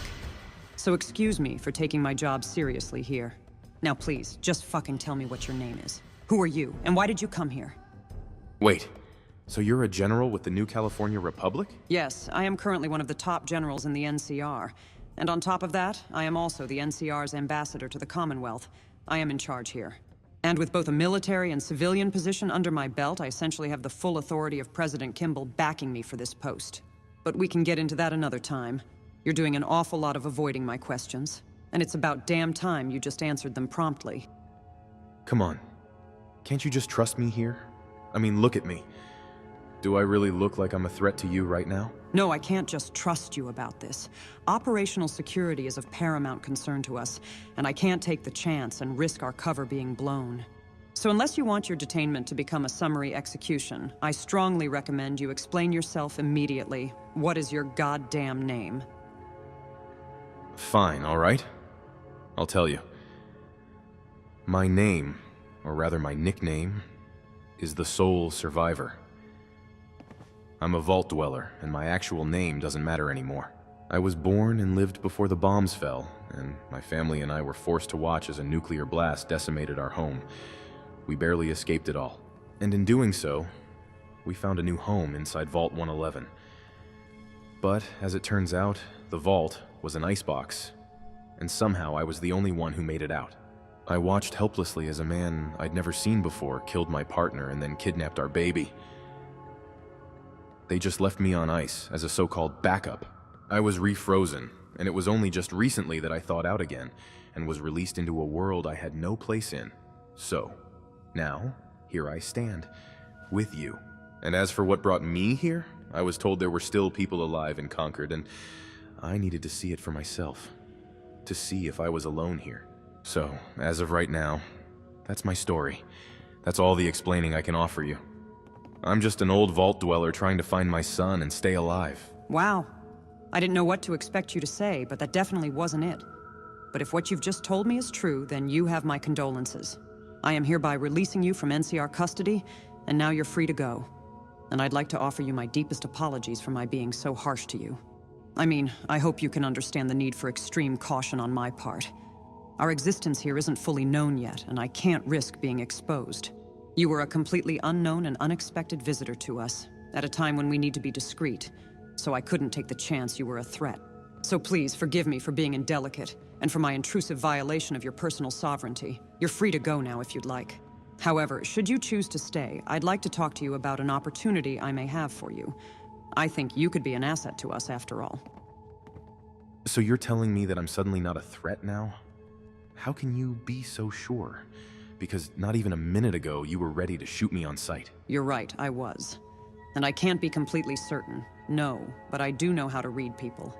So excuse me for taking my job seriously here. Now please, just fucking tell me what your name is. Who are you, and why did you come here? Wait, so you're a general with the new California Republic? Yes, I am currently one of the top generals in the NCR. And on top of that, I am also the NCR's ambassador to the Commonwealth. I am in charge here. And with both a military and civilian position under my belt, I essentially have the full authority of President Kimball backing me for this post. But we can get into that another time. You're doing an awful lot of avoiding my questions. And it's about damn time you just answered them promptly. Come on. Can't you just trust me here? I mean, look at me. Do I really look like I'm a threat to you right now? No, I can't just trust you about this. Operational security is of paramount concern to us, and I can't take the chance and risk our cover being blown. So unless you want your detainment to become a summary execution, I strongly recommend you explain yourself immediately. What is your goddamn name? Fine, all right? I'll tell you. My name, or rather my nickname, is the Sole Survivor. I'm a vault dweller, and my actual name doesn't matter anymore. I was born and lived before the bombs fell, and my family and I were forced to watch as a nuclear blast decimated our home. We barely escaped it all. And in doing so, we found a new home inside Vault 111. But, as it turns out, the vault was an icebox, and somehow I was the only one who made it out. I watched helplessly as a man I'd never seen before killed my partner and then kidnapped our baby. They just left me on ice as a so-called backup. I was refrozen, and it was only just recently that I thawed out again and was released into a world I had no place in. So, now, here I stand, with you. And as for what brought me here, I was told there were still people alive in Concord, and I needed to see it for myself. To see if I was alone here. So, as of right now, that's my story. That's all the explaining I can offer you. I'm just an old vault dweller trying to find my son and stay alive. Wow. I didn't know what to expect you to say, but that definitely wasn't it. But if what you've just told me is true, then you have my condolences. I am hereby releasing you from NCR custody, and now you're free to go. And I'd like to offer you my deepest apologies for my being so harsh to you. I mean, I hope you can understand the need for extreme caution on my part. Our existence here isn't fully known yet, and I can't risk being exposed. You were a completely unknown and unexpected visitor to us, at a time when we need to be discreet, so I couldn't take the chance you were a threat. So please forgive me for being indelicate, and for my intrusive violation of your personal sovereignty. You're free to go now if you'd like. However, should you choose to stay, I'd like to talk to you about an opportunity I may have for you. I think you could be an asset to us after all. So you're telling me that I'm suddenly not a threat now? How can you be so sure? Because not even a minute ago, you were ready to shoot me on sight. You're right, I was. And I can't be completely certain, no, but I do know how to read people.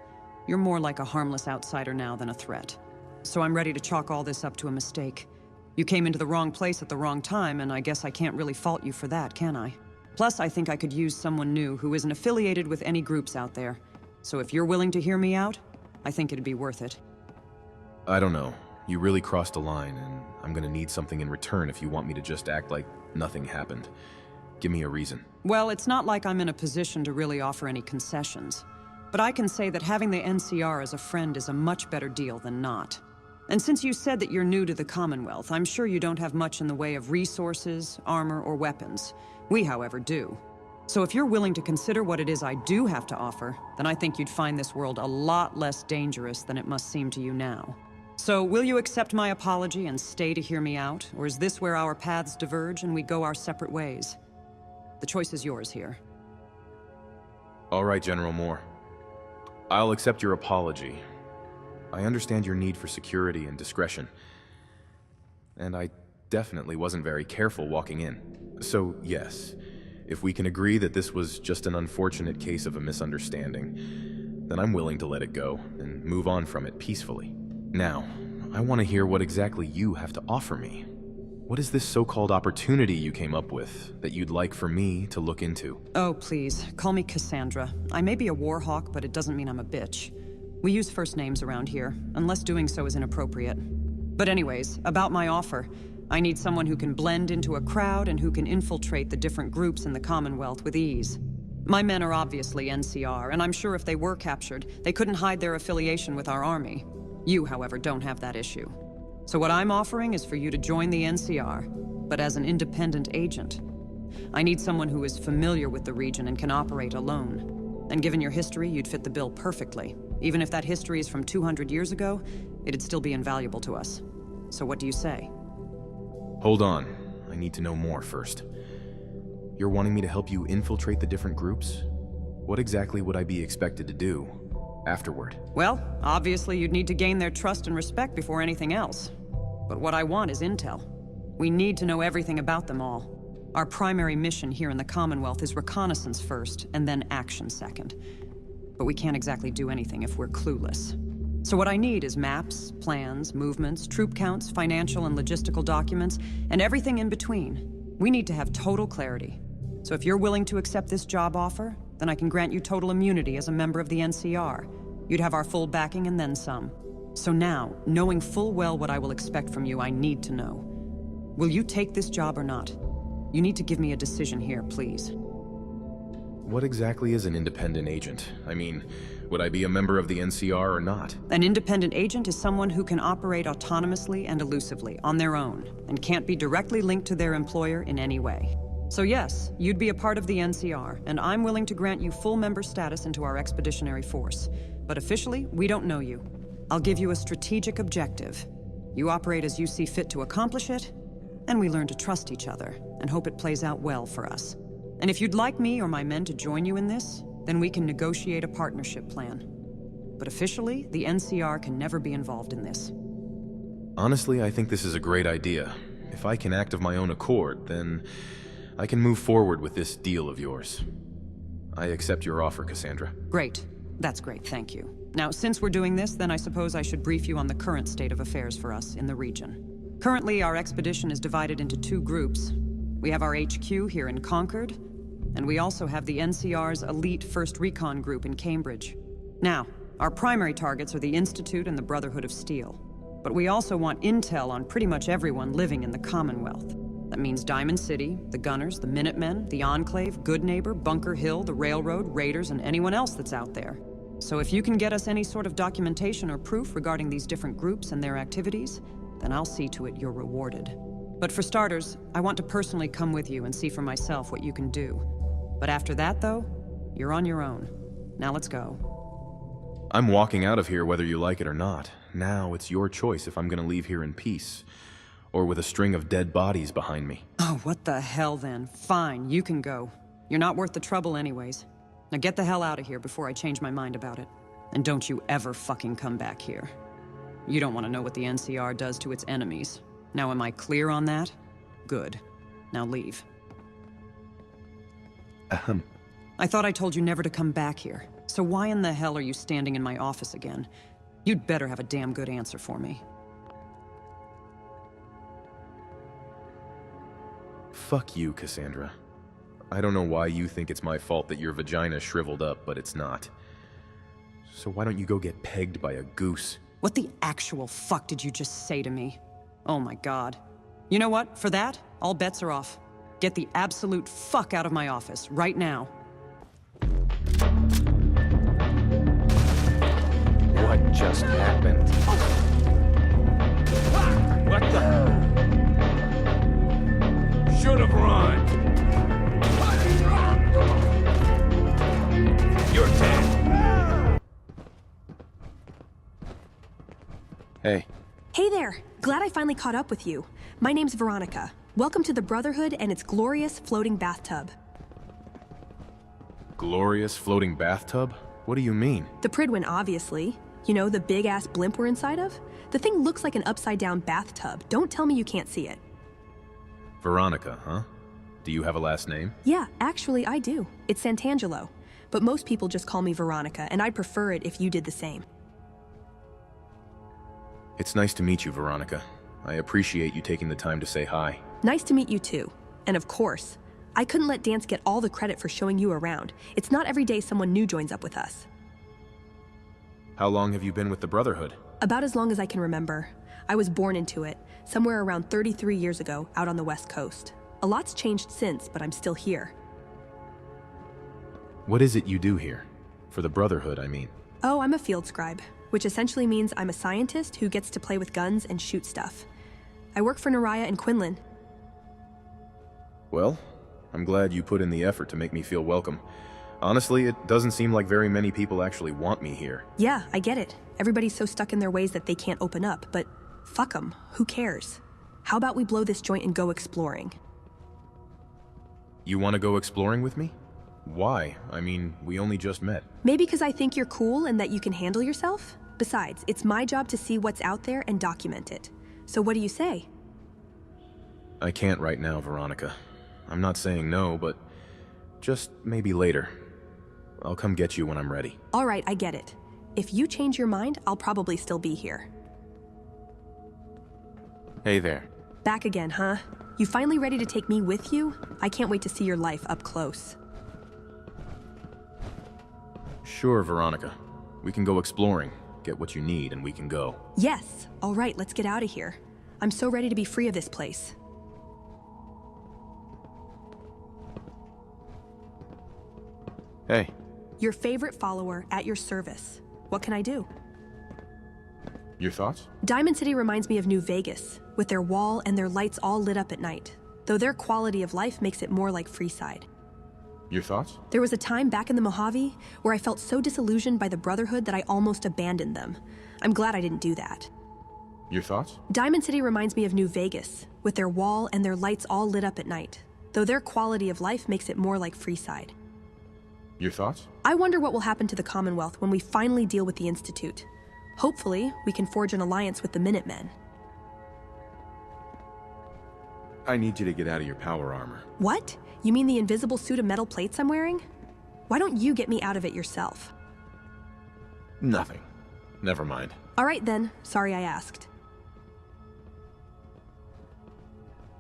You're more like a harmless outsider now than a threat. So I'm ready to chalk all this up to a mistake. You came into the wrong place at the wrong time, and I guess I can't really fault you for that, can I? Plus, I think I could use someone new who isn't affiliated with any groups out there. So if you're willing to hear me out, I think it'd be worth it. I don't know. You really crossed a line, and I'm gonna need something in return if you want me to just act like nothing happened. Give me a reason. Well, it's not like I'm in a position to really offer any concessions. But I can say that having the NCR as a friend is a much better deal than not. And since you said that you're new to the Commonwealth, I'm sure you don't have much in the way of resources, armor, or weapons. We, however, do. So if you're willing to consider what it is I do have to offer, then I think you'd find this world a lot less dangerous than it must seem to you now. So will you accept my apology and stay to hear me out, or is this where our paths diverge and we go our separate ways? The choice is yours here. All right, General Moore. I'll accept your apology. I understand your need for security and discretion. And I definitely wasn't very careful walking in. So, yes, if we can agree that this was just an unfortunate case of a misunderstanding, then I'm willing to let it go and move on from it peacefully. Now, I want to hear what exactly you have to offer me. What is this so-called opportunity you came up with that you'd like for me to look into? Oh, please, call me Cassandra. I may be a warhawk, but it doesn't mean I'm a bitch. We use first names around here, unless doing so is inappropriate. But anyways, about my offer. I need someone who can blend into a crowd and who can infiltrate the different groups in the Commonwealth with ease. My men are obviously NCR, and I'm sure if they were captured, they couldn't hide their affiliation with our army. You, however, don't have that issue. So what I'm offering is for you to join the NCR, but as an independent agent. I need someone who is familiar with the region and can operate alone. And given your history, you'd fit the bill perfectly. Even if that history is from 200 years ago, it'd still be invaluable to us. So what do you say? Hold on. I need to know more first. You're wanting me to help you infiltrate the different groups? What exactly would I be expected to do afterward? Well, obviously you'd need to gain their trust and respect before anything else. But what I want is intel. We need to know everything about them all. Our primary mission here in the Commonwealth is reconnaissance first, and then action second. But we can't exactly do anything if we're clueless. So what I need is maps, plans, movements, troop counts, financial and logistical documents, and everything in between. We need to have total clarity. So if you're willing to accept this job offer, then I can grant you total immunity as a member of the NCR. You'd have our full backing and then some. So now, knowing full well what I will expect from you, I need to know. Will you take this job or not? You need to give me a decision here, please. What exactly is an independent agent? I mean, would I be a member of the NCR or not? An independent agent is someone who can operate autonomously and elusively, on their own, and can't be directly linked to their employer in any way. So yes, you'd be a part of the NCR, and I'm willing to grant you full member status into our expeditionary force. But officially, we don't know you. I'll give you a strategic objective. You operate as you see fit to accomplish it, and we learn to trust each other, and hope it plays out well for us. And if you'd like me or my men to join you in this, then we can negotiate a partnership plan. But officially, the NCR can never be involved in this. Honestly, I think this is a great idea. If I can act of my own accord, then I can move forward with this deal of yours. I accept your offer, Cassandra. Great. That's great, thank you. Now, since we're doing this, then I suppose I should brief you on the current state of affairs for us in the region. Currently, our expedition is divided into two groups. We have our HQ here in Concord, And we also have the NCR's elite 1st Recon Group in Cambridge. Now, our primary targets are the Institute and the Brotherhood of Steel. But we also want intel on pretty much everyone living in the Commonwealth. That means Diamond City, the Gunners, the Minutemen, the Enclave, Good Neighbor, Bunker Hill, the Railroad, Raiders, and anyone else that's out there. So if you can get us any sort of documentation or proof regarding these different groups and their activities, then I'll see to it you're rewarded. But for starters, I want to personally come with you and see for myself what you can do. But after that, though, you're on your own. Now let's go. I'm walking out of here whether you like it or not. Now it's your choice if I'm gonna leave here in peace, or with a string of dead bodies behind me. Oh, what the hell then? Fine, you can go. You're not worth the trouble anyways. Now get the hell out of here before I change my mind about it. And don't you ever fucking come back here. You don't want to know what the NCR does to its enemies. Now am I clear on that? Good. Now leave. I thought I told you never to come back here. So why in the hell are you standing in my office again? You'd better have a damn good answer for me. Fuck you, Cassandra. I don't know why you think it's my fault that your vagina's shriveled up, but it's not. So why don't you go get pegged by a goose? What the actual fuck did you just say to me? Oh my god. You know what? For that, all bets are off. Get the absolute fuck out of my office, right now. What just happened? What the? Should have run. You're dead. Hey. Hey there! Glad I finally caught up with you. My name's Veronica. Welcome to the Brotherhood and its glorious floating bathtub. Glorious floating bathtub? What do you mean? The Pridwin, obviously. You know, the big-ass blimp we're inside of? The thing looks like an upside-down bathtub. Don't tell me you can't see it. Veronica, huh? Do you have a last name? Yeah, actually, I do. It's Santangelo. But most people just call me Veronica, and I'd prefer it if you did the same. It's nice to meet you, Veronica. I appreciate you taking the time to say hi. Nice to meet you too. And of course, I couldn't let Dance get all the credit for showing you around. It's not every day someone new joins up with us. How long have you been with the Brotherhood? About as long as I can remember. I was born into it, somewhere around 33 years ago, out on the West Coast. A lot's changed since, but I'm still here. What is it you do here? For the Brotherhood, I mean. Oh, I'm a field scribe, which essentially means I'm a scientist who gets to play with guns and shoot stuff. I work for Naraya and Quinlan. Well, I'm glad you put in the effort to make me feel welcome. Honestly, it doesn't seem like very many people actually want me here. Yeah, I get it. Everybody's so stuck in their ways that they can't open up, but fuck them. Who cares? How about we blow this joint and go exploring? You want to go exploring with me? Why? I mean, we only just met. Maybe because I think you're cool and that you can handle yourself? Besides, it's my job to see what's out there and document it. So what do you say? I can't right now, Veronica. I'm not saying no, but just maybe later. I'll come get you when I'm ready. All right, I get it. If you change your mind, I'll probably still be here. Hey there. Back again, huh? You finally ready to take me with you? I can't wait to see your life up close. Sure, Veronica. We can go exploring, get what you need, and we can go. Yes! All right, let's get out of here. I'm so ready to be free of this place. Hey. Your favorite follower at your service. What can I do? Your thoughts? Diamond City reminds me of New Vegas, with their wall and their lights all lit up at night, though their quality of life makes it more like Freeside. Your thoughts? There was a time back in the Mojave where I felt so disillusioned by the Brotherhood that I almost abandoned them. I'm glad I didn't do that. Your thoughts? Diamond City reminds me of New Vegas, with their wall and their lights all lit up at night, though their quality of life makes it more like Freeside. Your thoughts? I wonder what will happen to the Commonwealth when we finally deal with the Institute. Hopefully, we can forge an alliance with the Minutemen. I need you to get out of your power armor. What? You mean the invisible suit of metal plates I'm wearing? Why don't you get me out of it yourself? Nothing. Never mind. All right then, sorry I asked.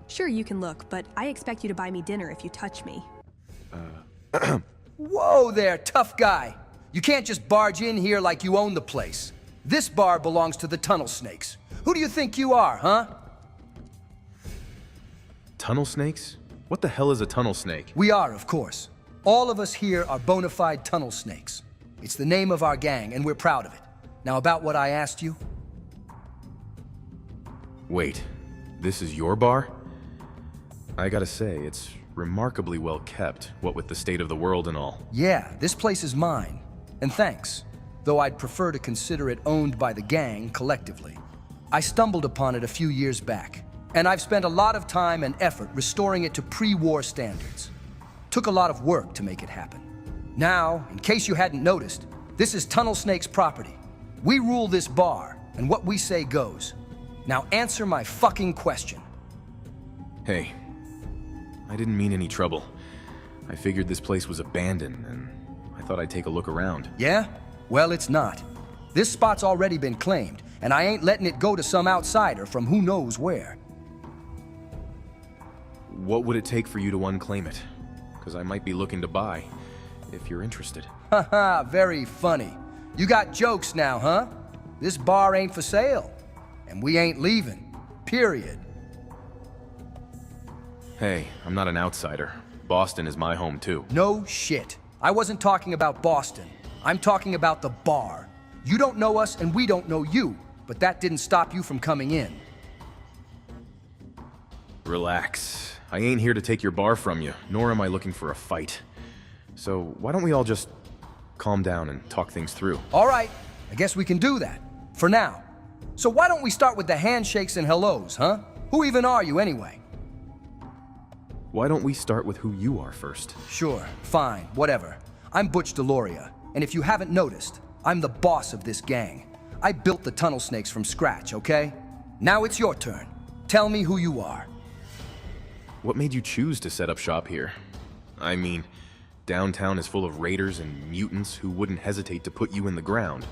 Sure, you can look, but I expect you to buy me dinner if you touch me. Whoa there, tough guy. You can't just barge in here like you own the place. This bar belongs to the Tunnel Snakes. Who do you think you are, huh? Tunnel snakes? What the hell is a tunnel snake? We are, of course. All of us here are bona fide Tunnel Snakes. It's the name of our gang, and we're proud of it. Now, about what I asked you? Wait, this is your bar? I gotta say, it's remarkably well kept, what with the state of the world and all. Yeah, this place is mine. And thanks. Though I'd prefer to consider it owned by the gang collectively. I stumbled upon it a few years back, and I've spent a lot of time and effort restoring it to pre-war standards. Took a lot of work to make it happen. Now, in case you hadn't noticed, this is Tunnel Snake's property. We rule this bar, and what we say goes. Now answer my fucking question. Hey, I didn't mean any trouble. I figured this place was abandoned, and I thought I'd take a look around. Yeah? Well, it's not. This spot's already been claimed, and I ain't letting it go to some outsider from who knows where. What would it take for you to unclaim it? Because I might be looking to buy, if you're interested. Haha, very funny. You got jokes now, huh? This bar ain't for sale, and we ain't leaving. Period. Hey, I'm not an outsider. Boston is my home too. No shit. I wasn't talking about Boston. I'm talking about the bar. You don't know us and we don't know you, but that didn't stop you from coming in. Relax. I ain't here to take your bar from you, nor am I looking for a fight. So why don't we all just calm down and talk things through? All right, I guess we can do that. For now. So why don't we start with the handshakes and hellos, huh? Who even are you anyway? Why don't we start with who you are first? Sure, fine, whatever. I'm Butch Deloria, and if you haven't noticed, I'm the boss of this gang. I built the Tunnel Snakes from scratch, okay? Now it's your turn. Tell me who you are. What made you choose to set up shop here? I mean, downtown is full of raiders and mutants who wouldn't hesitate to put you in the ground.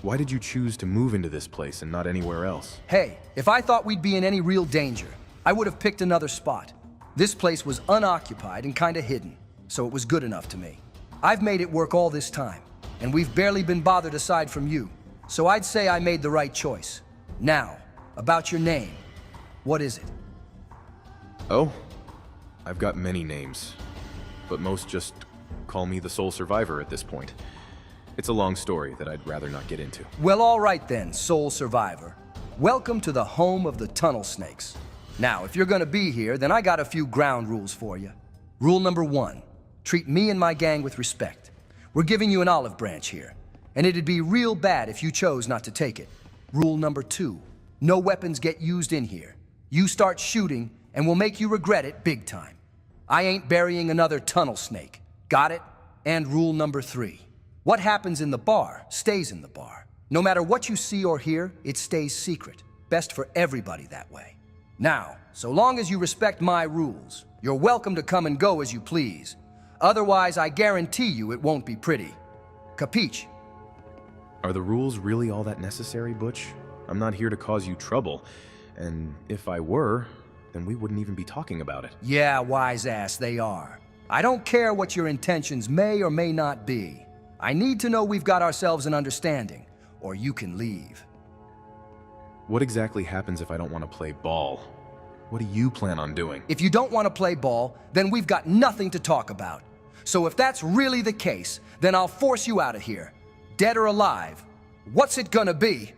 Why did you choose to move into this place and not anywhere else? Hey, if I thought we'd be in any real danger, I would have picked another spot. This place was unoccupied and kinda hidden, so it was good enough to me. I've made it work all this time, and we've barely been bothered aside from you, so I'd say I made the right choice. Now, about your name. What is it? Oh, I've got many names, but most just call me the sole survivor at this point. It's a long story that I'd rather not get into. Well, all right then, sole survivor. Welcome to the home of the Tunnel Snakes. Now, if you're gonna be here, then I got a few ground rules for you. Rule number 1, treat me and my gang with respect. We're giving you an olive branch here, and it'd be real bad if you chose not to take it. Rule number 2, no weapons get used in here. You start shooting, and we'll make you regret it big time. I ain't burying another Tunnel Snake. Got it? And rule number 3, what happens in the bar stays in the bar. No matter what you see or hear, it stays secret. Best for everybody that way. Now, so long as you respect my rules, you're welcome to come and go as you please. Otherwise, I guarantee you it won't be pretty. Capiche? Are the rules really all that necessary, Butch? I'm not here to cause you trouble, and if I were, then we wouldn't even be talking about it. Yeah, wise ass, they are. I don't care what your intentions may or may not be. I need to know we've got ourselves an understanding, or you can leave. What exactly happens if I don't want to play ball? What do you plan on doing? If you don't want to play ball, then we've got nothing to talk about. So if that's really the case, then I'll force you out of here. Dead or alive. What's it gonna be?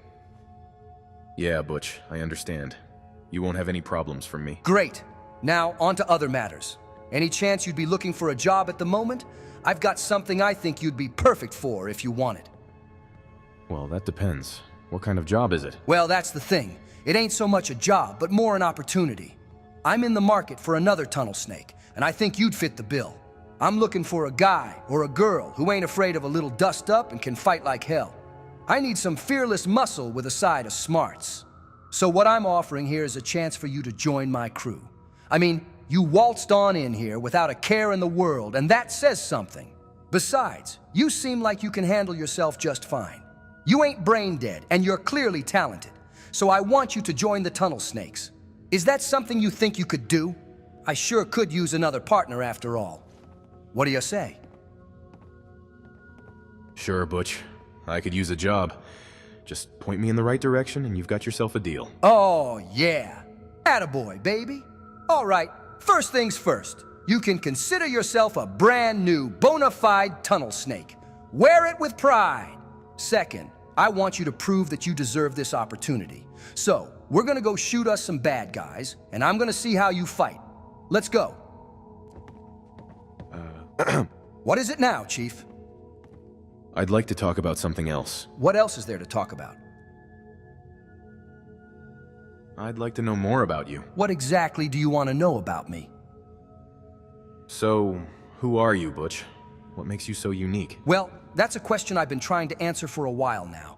Yeah, Butch, I understand. You won't have any problems from me. Great. Now, on to other matters. Any chance you'd be looking for a job at the moment? I've got something I think you'd be perfect for if you want it. Well, that depends. What kind of job is it? Well, that's the thing. It ain't so much a job, but more an opportunity. I'm in the market for another Tunnel Snake, and I think you'd fit the bill. I'm looking for a guy or a girl who ain't afraid of a little dust up and can fight like hell. I need some fearless muscle with a side of smarts. So what I'm offering here is a chance for you to join my crew. I mean, you waltzed on in here without a care in the world, and that says something. Besides, you seem like you can handle yourself just fine. You ain't brain dead, and you're clearly talented. So I want you to join the Tunnel Snakes. Is that something you think you could do? I sure could use another partner after all. What do you say? Sure, Butch. I could use a job. Just point me in the right direction and you've got yourself a deal. Oh, yeah. Attaboy, baby. All right, first things first. You can consider yourself a brand new, bona fide tunnel snake. Wear it with pride. Second, I want you to prove that you deserve this opportunity. So, we're gonna go shoot us some bad guys, and I'm gonna see how you fight. Let's go. What is it now, Chief? I'd like to talk about something else. What else is there to talk about? I'd like to know more about you. What exactly do you want to know about me? So, who are you, Butch? What makes you so unique? Well, that's a question I've been trying to answer for a while now.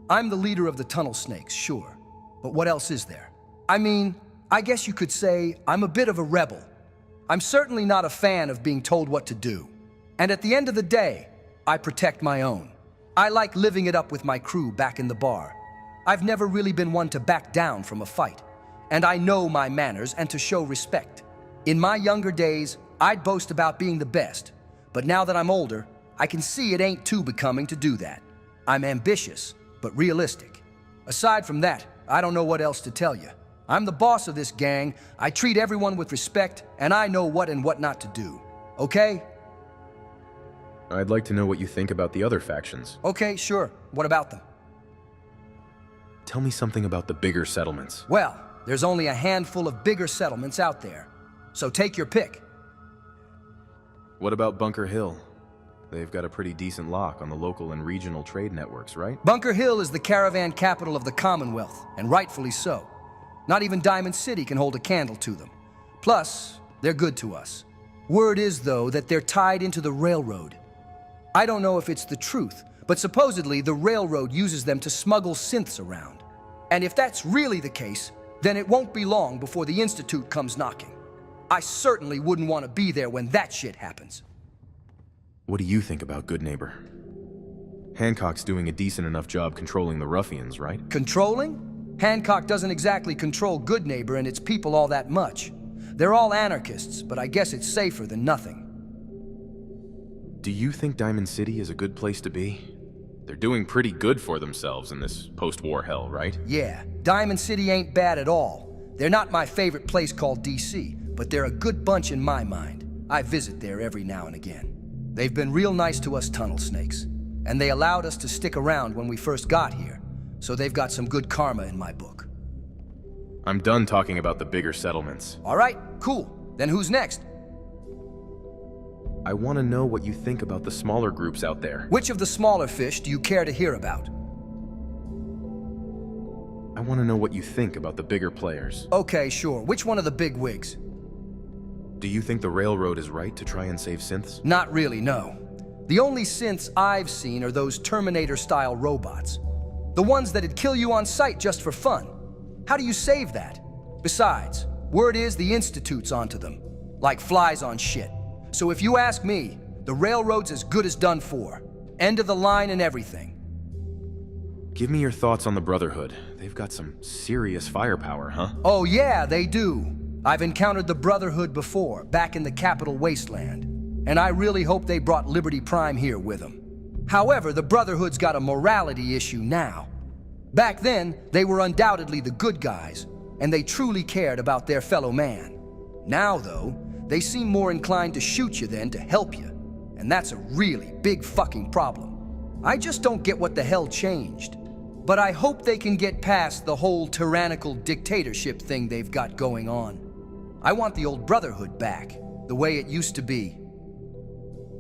I'm the leader of the Tunnel Snakes, sure. But what else is there? I mean, I guess you could say I'm a bit of a rebel. I'm certainly not a fan of being told what to do. And at the end of the day, I protect my own. I like living it up with my crew back in the bar. I've never really been one to back down from a fight. And I know my manners and to show respect. In my younger days, I'd boast about being the best. But now that I'm older, I can see it ain't too becoming to do that. I'm ambitious, but realistic. Aside from that, I don't know what else to tell you. I'm the boss of this gang, I treat everyone with respect, and I know what and what not to do. Okay? I'd like to know what you think about the other factions. Okay, sure. What about them? Tell me something about the bigger settlements. Well, there's only a handful of bigger settlements out there. So take your pick. What about Bunker Hill? They've got a pretty decent lock on the local and regional trade networks, right? Bunker Hill is the caravan capital of the Commonwealth, and rightfully so. Not even Diamond City can hold a candle to them. Plus, they're good to us. Word is, though, that they're tied into the railroad. I don't know if it's the truth, but supposedly the railroad uses them to smuggle synths around. And if that's really the case, then it won't be long before the Institute comes knocking. I certainly wouldn't want to be there when that shit happens. What do you think about Good Neighbor? Hancock's doing a decent enough job controlling the ruffians, right? Controlling? Hancock doesn't exactly control Good Neighbor and its people all that much. They're all anarchists, but I guess it's safer than nothing. Do you think Diamond City is a good place to be? They're doing pretty good for themselves in this post-war hell, right? Yeah, Diamond City ain't bad at all. They're not my favorite place called DC, but they're a good bunch in my mind. I visit there every now and again. They've been real nice to us tunnel snakes, and they allowed us to stick around when we first got here, so they've got some good karma in my book. I'm done talking about the bigger settlements. All right, cool. Then who's next? I want to know what you think about the smaller groups out there. Which of the smaller fish do you care to hear about? I want to know what you think about the bigger players. Okay, sure. Which one of the big wigs? Do you think the railroad is right to try and save synths? Not really, no. The only synths I've seen are those Terminator-style robots. The ones that'd kill you on sight just for fun. How do you save that? Besides, word is the Institute's onto them. Like flies on shit. So if you ask me, the railroad's as good as done for. End of the line and everything. Give me your thoughts on the Brotherhood. They've got some serious firepower, huh? Oh yeah, they do. I've encountered the Brotherhood before, back in the Capital Wasteland. And I really hope they brought Liberty Prime here with them. However, the Brotherhood's got a morality issue now. Back then, they were undoubtedly the good guys, and they truly cared about their fellow man. Now, though, they seem more inclined to shoot you than to help you. And that's a really big fucking problem. I just don't get what the hell changed. But I hope they can get past the whole tyrannical dictatorship thing they've got going on. I want the old Brotherhood back, the way it used to be.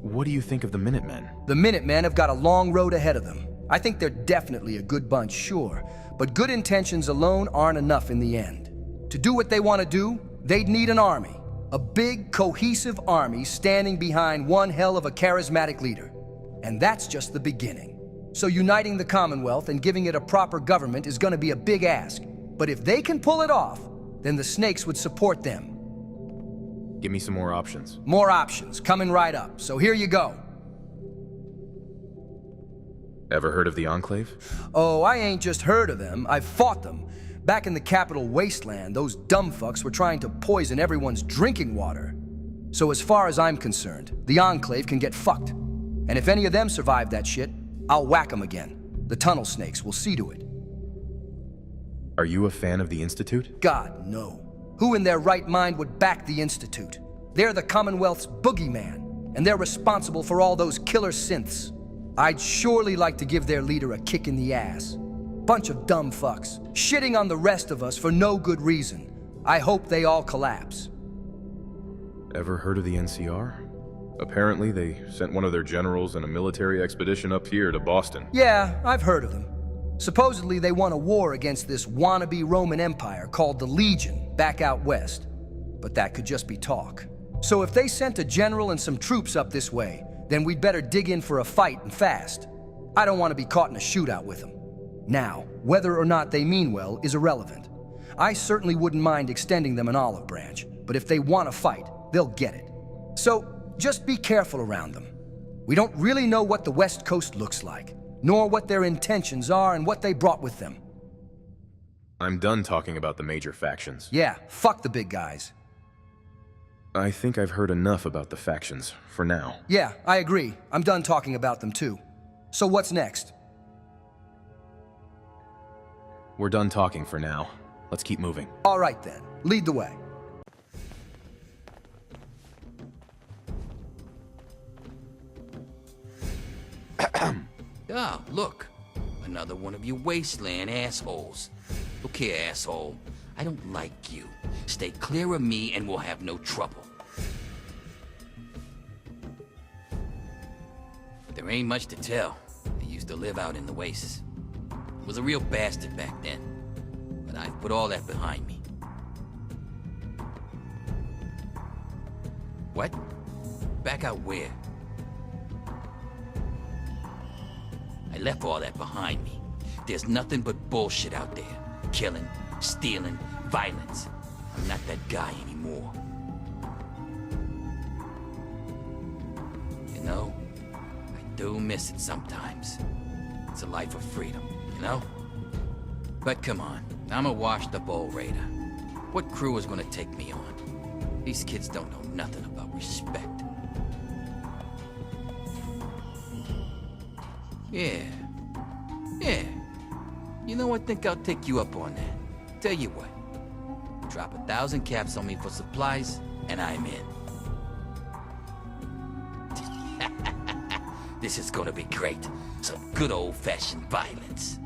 What do you think of the Minutemen? The Minutemen have got a long road ahead of them. I think they're definitely a good bunch, sure. But good intentions alone aren't enough in the end. To do what they want to do, they'd need an army. A big, cohesive army standing behind one hell of a charismatic leader. And that's just the beginning. So uniting the Commonwealth and giving it a proper government is going to be a big ask. But if they can pull it off, then the Snakes would support them. Give me some more options. More options, coming right up. So here you go. Ever heard of the Enclave? Oh, I ain't just heard of them. I've fought them. Back in the Capital Wasteland, those dumb fucks were trying to poison everyone's drinking water. So as far as I'm concerned, the Enclave can get fucked. And if any of them survive that shit, I'll whack them again. The tunnel snakes will see to it. Are you a fan of the Institute? God, no. Who in their right mind would back the Institute? They're the Commonwealth's boogeyman, and they're responsible for all those killer synths. I'd surely like to give their leader a kick in the ass. Bunch of dumb fucks, shitting on the rest of us for no good reason. I hope they all collapse. Ever heard of the NCR? Apparently, they sent one of their generals in a military expedition up here to Boston. Yeah, I've heard of them. Supposedly they won a war against this wannabe Roman Empire called the Legion back out west. But that could just be talk. So if they sent a general and some troops up this way, then we'd better dig in for a fight and fast. I don't want to be caught in a shootout with them. Now, whether or not they mean well is irrelevant. I certainly wouldn't mind extending them an olive branch, but if they want to fight, they'll get it. So, just be careful around them. We don't really know what the West Coast looks like, nor what their intentions are and what they brought with them. I'm done talking about the major factions. Yeah, fuck the big guys. I think I've heard enough about the factions, for now. Yeah, I agree. I'm done talking about them too. So what's next? We're done talking for now. Let's keep moving. All right then, lead the way. Ah, look. Another one of you wasteland assholes. Look here, asshole. I don't like you. Stay clear of me and we'll have no trouble. There ain't much to tell. I used to live out in the wastes. Was a real bastard back then. But I've put all that behind me. What? Back out where? I left all that behind me. There's nothing but bullshit out there. Killing, stealing, violence. I'm not that guy anymore. You know, I do miss it sometimes. It's a life of freedom, you know? But come on, I'm a washed-up old raider. What crew is gonna take me on? These kids don't know nothing about respect. Yeah. You know, I think I'll take you up on that. Tell you what. Drop 1,000 caps on me for supplies, and I'm in. This is gonna be great. Some good old-fashioned violence.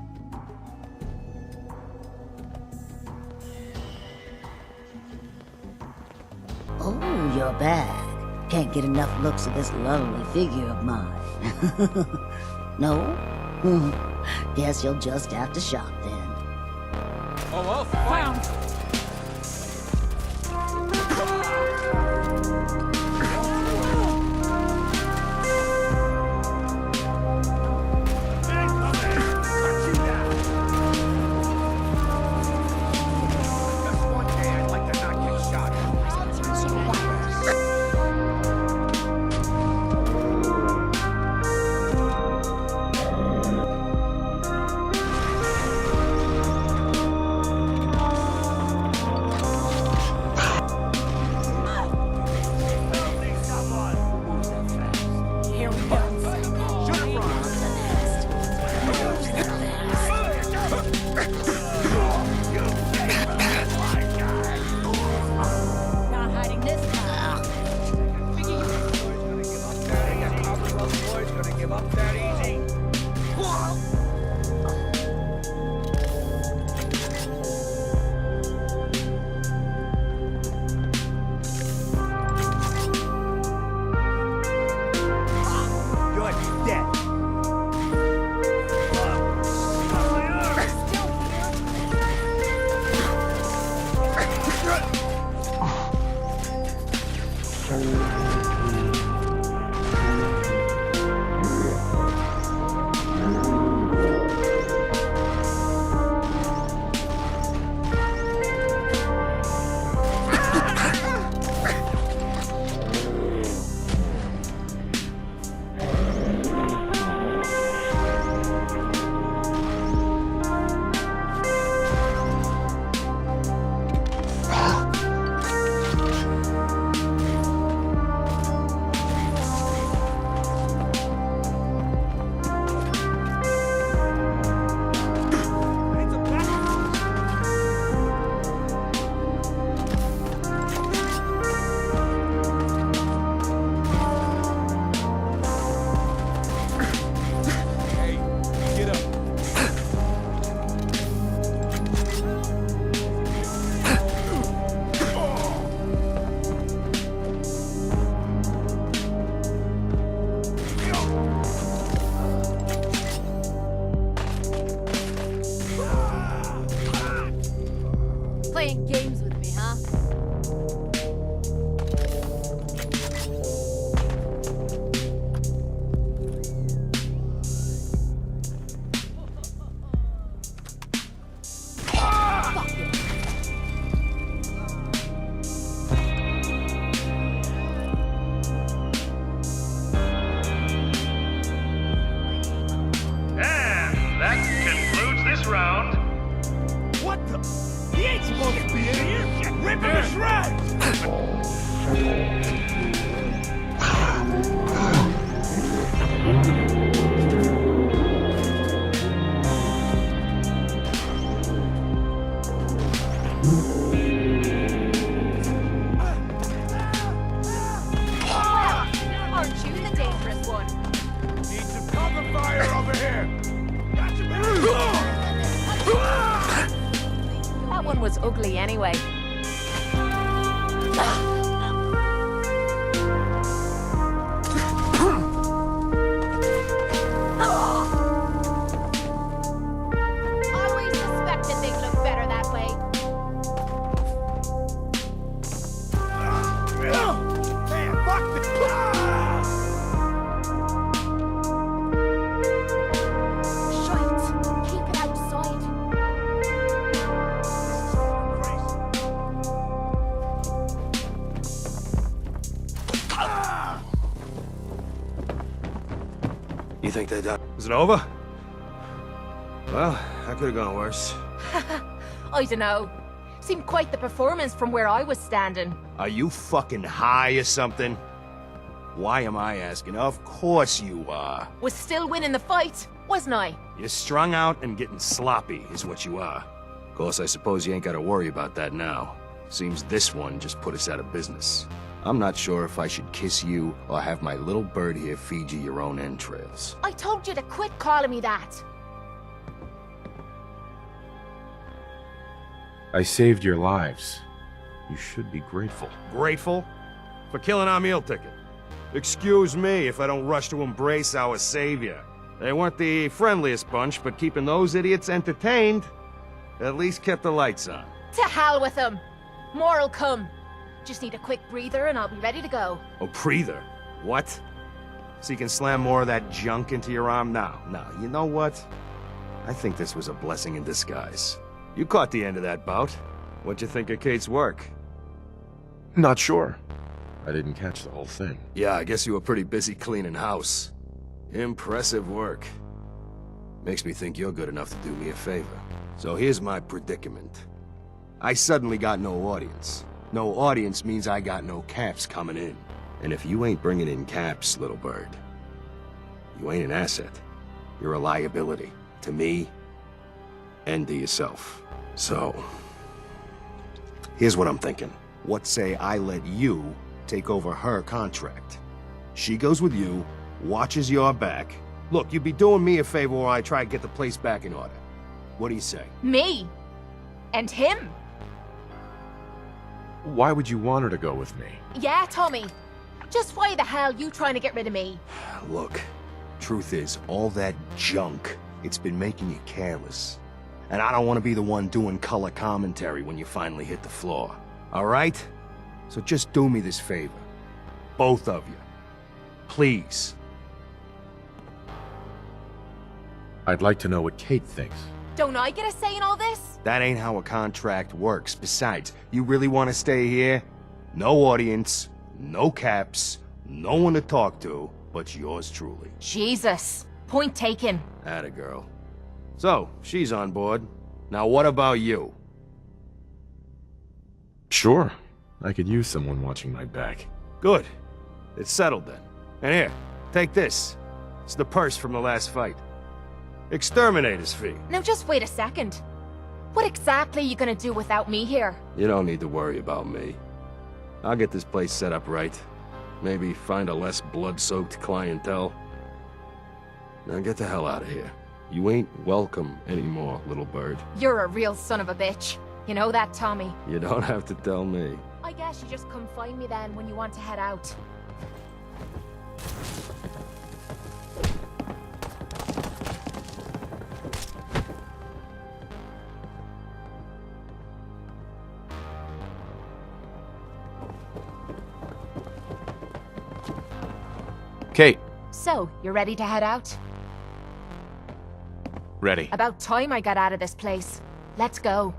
Oh, you're back. Can't get enough looks at this lovely figure of mine. No? Guess you'll just have to shop then. Oh, found! Playing games with me, huh? And that concludes this round. What the? He ain't supposed to be in here! Rip him to shreds! Aren't you the dangerous one? Need some cover fire over here! Gotcha, That one was ugly anyway. Always suspected they'd look better that way. Man, fuck this! Shite! Keep it outside. You think they're done? Is it over? Well, that could have gone worse. I dunno. Seemed quite the performance from where I was standing. Are you fucking high or something? Why am I asking? Of course you are. Was still winning the fight, wasn't I? You're strung out and getting sloppy, is what you are. Of course, I suppose you ain't gotta worry about that now. Seems this one just put us out of business. I'm not sure if I should kiss you or have my little bird here feed you your own entrails. I told you to quit calling me that. I saved your lives. You should be grateful. Grateful? For killing our meal ticket. Excuse me if I don't rush to embrace our savior. They weren't the friendliest bunch, but keeping those idiots entertained at least kept the lights on. To hell with them. More'll come. Just need a quick breather and I'll be ready to go. Oh, breather? What? So you can slam more of that junk into your arm now? Now, you know what? I think this was a blessing in disguise. You caught the end of that bout. What'd you think of Kate's work? Not sure. I didn't catch the whole thing. Yeah, I guess you were pretty busy cleaning house. Impressive work. Makes me think you're good enough to do me a favor. So here's my predicament. I suddenly got no audience. No audience means I got no caps coming in. And if you ain't bringing in caps, little bird, you ain't an asset. You're a liability to me and to yourself. So, here's what I'm thinking. What say I let you take over her contract? She goes with you, watches your back. Look, you'd be doing me a favor while I try to get the place back in order. What do you say? Me? And him? Why would you want her to go with me? Yeah, Tommy. Just why the hell you trying to get rid of me? Look, truth is, all that junk, it's been making you careless. And I don't want to be the one doing color commentary when you finally hit the floor. All right? So just do me this favor. Both of you. Please. I'd like to know what Kate thinks. Don't I get a say in all this? That ain't how a contract works. Besides, you really want to stay here? No audience, no caps, no one to talk to, but yours truly. Jesus. Point taken. Atta girl. So, she's on board. Now what about you? Sure. I could use someone watching my back. Good. It's settled then. And here, take this. It's the purse from the last fight. Exterminator's fee. Now just wait a second. What exactly are you gonna do without me here? You don't need to worry about me. I'll get this place set up right. Maybe find a less blood-soaked clientele. Now get the hell out of here. You ain't welcome anymore, little bird. You're a real son of a bitch. You know that, Tommy? You don't have to tell me. I guess you just come find me then when you want to head out. Kate. So, you're ready to head out? Ready. About time I got out of this place. Let's go.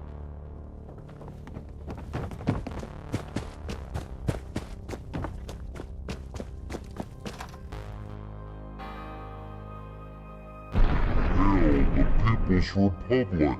Hail the People's Republic!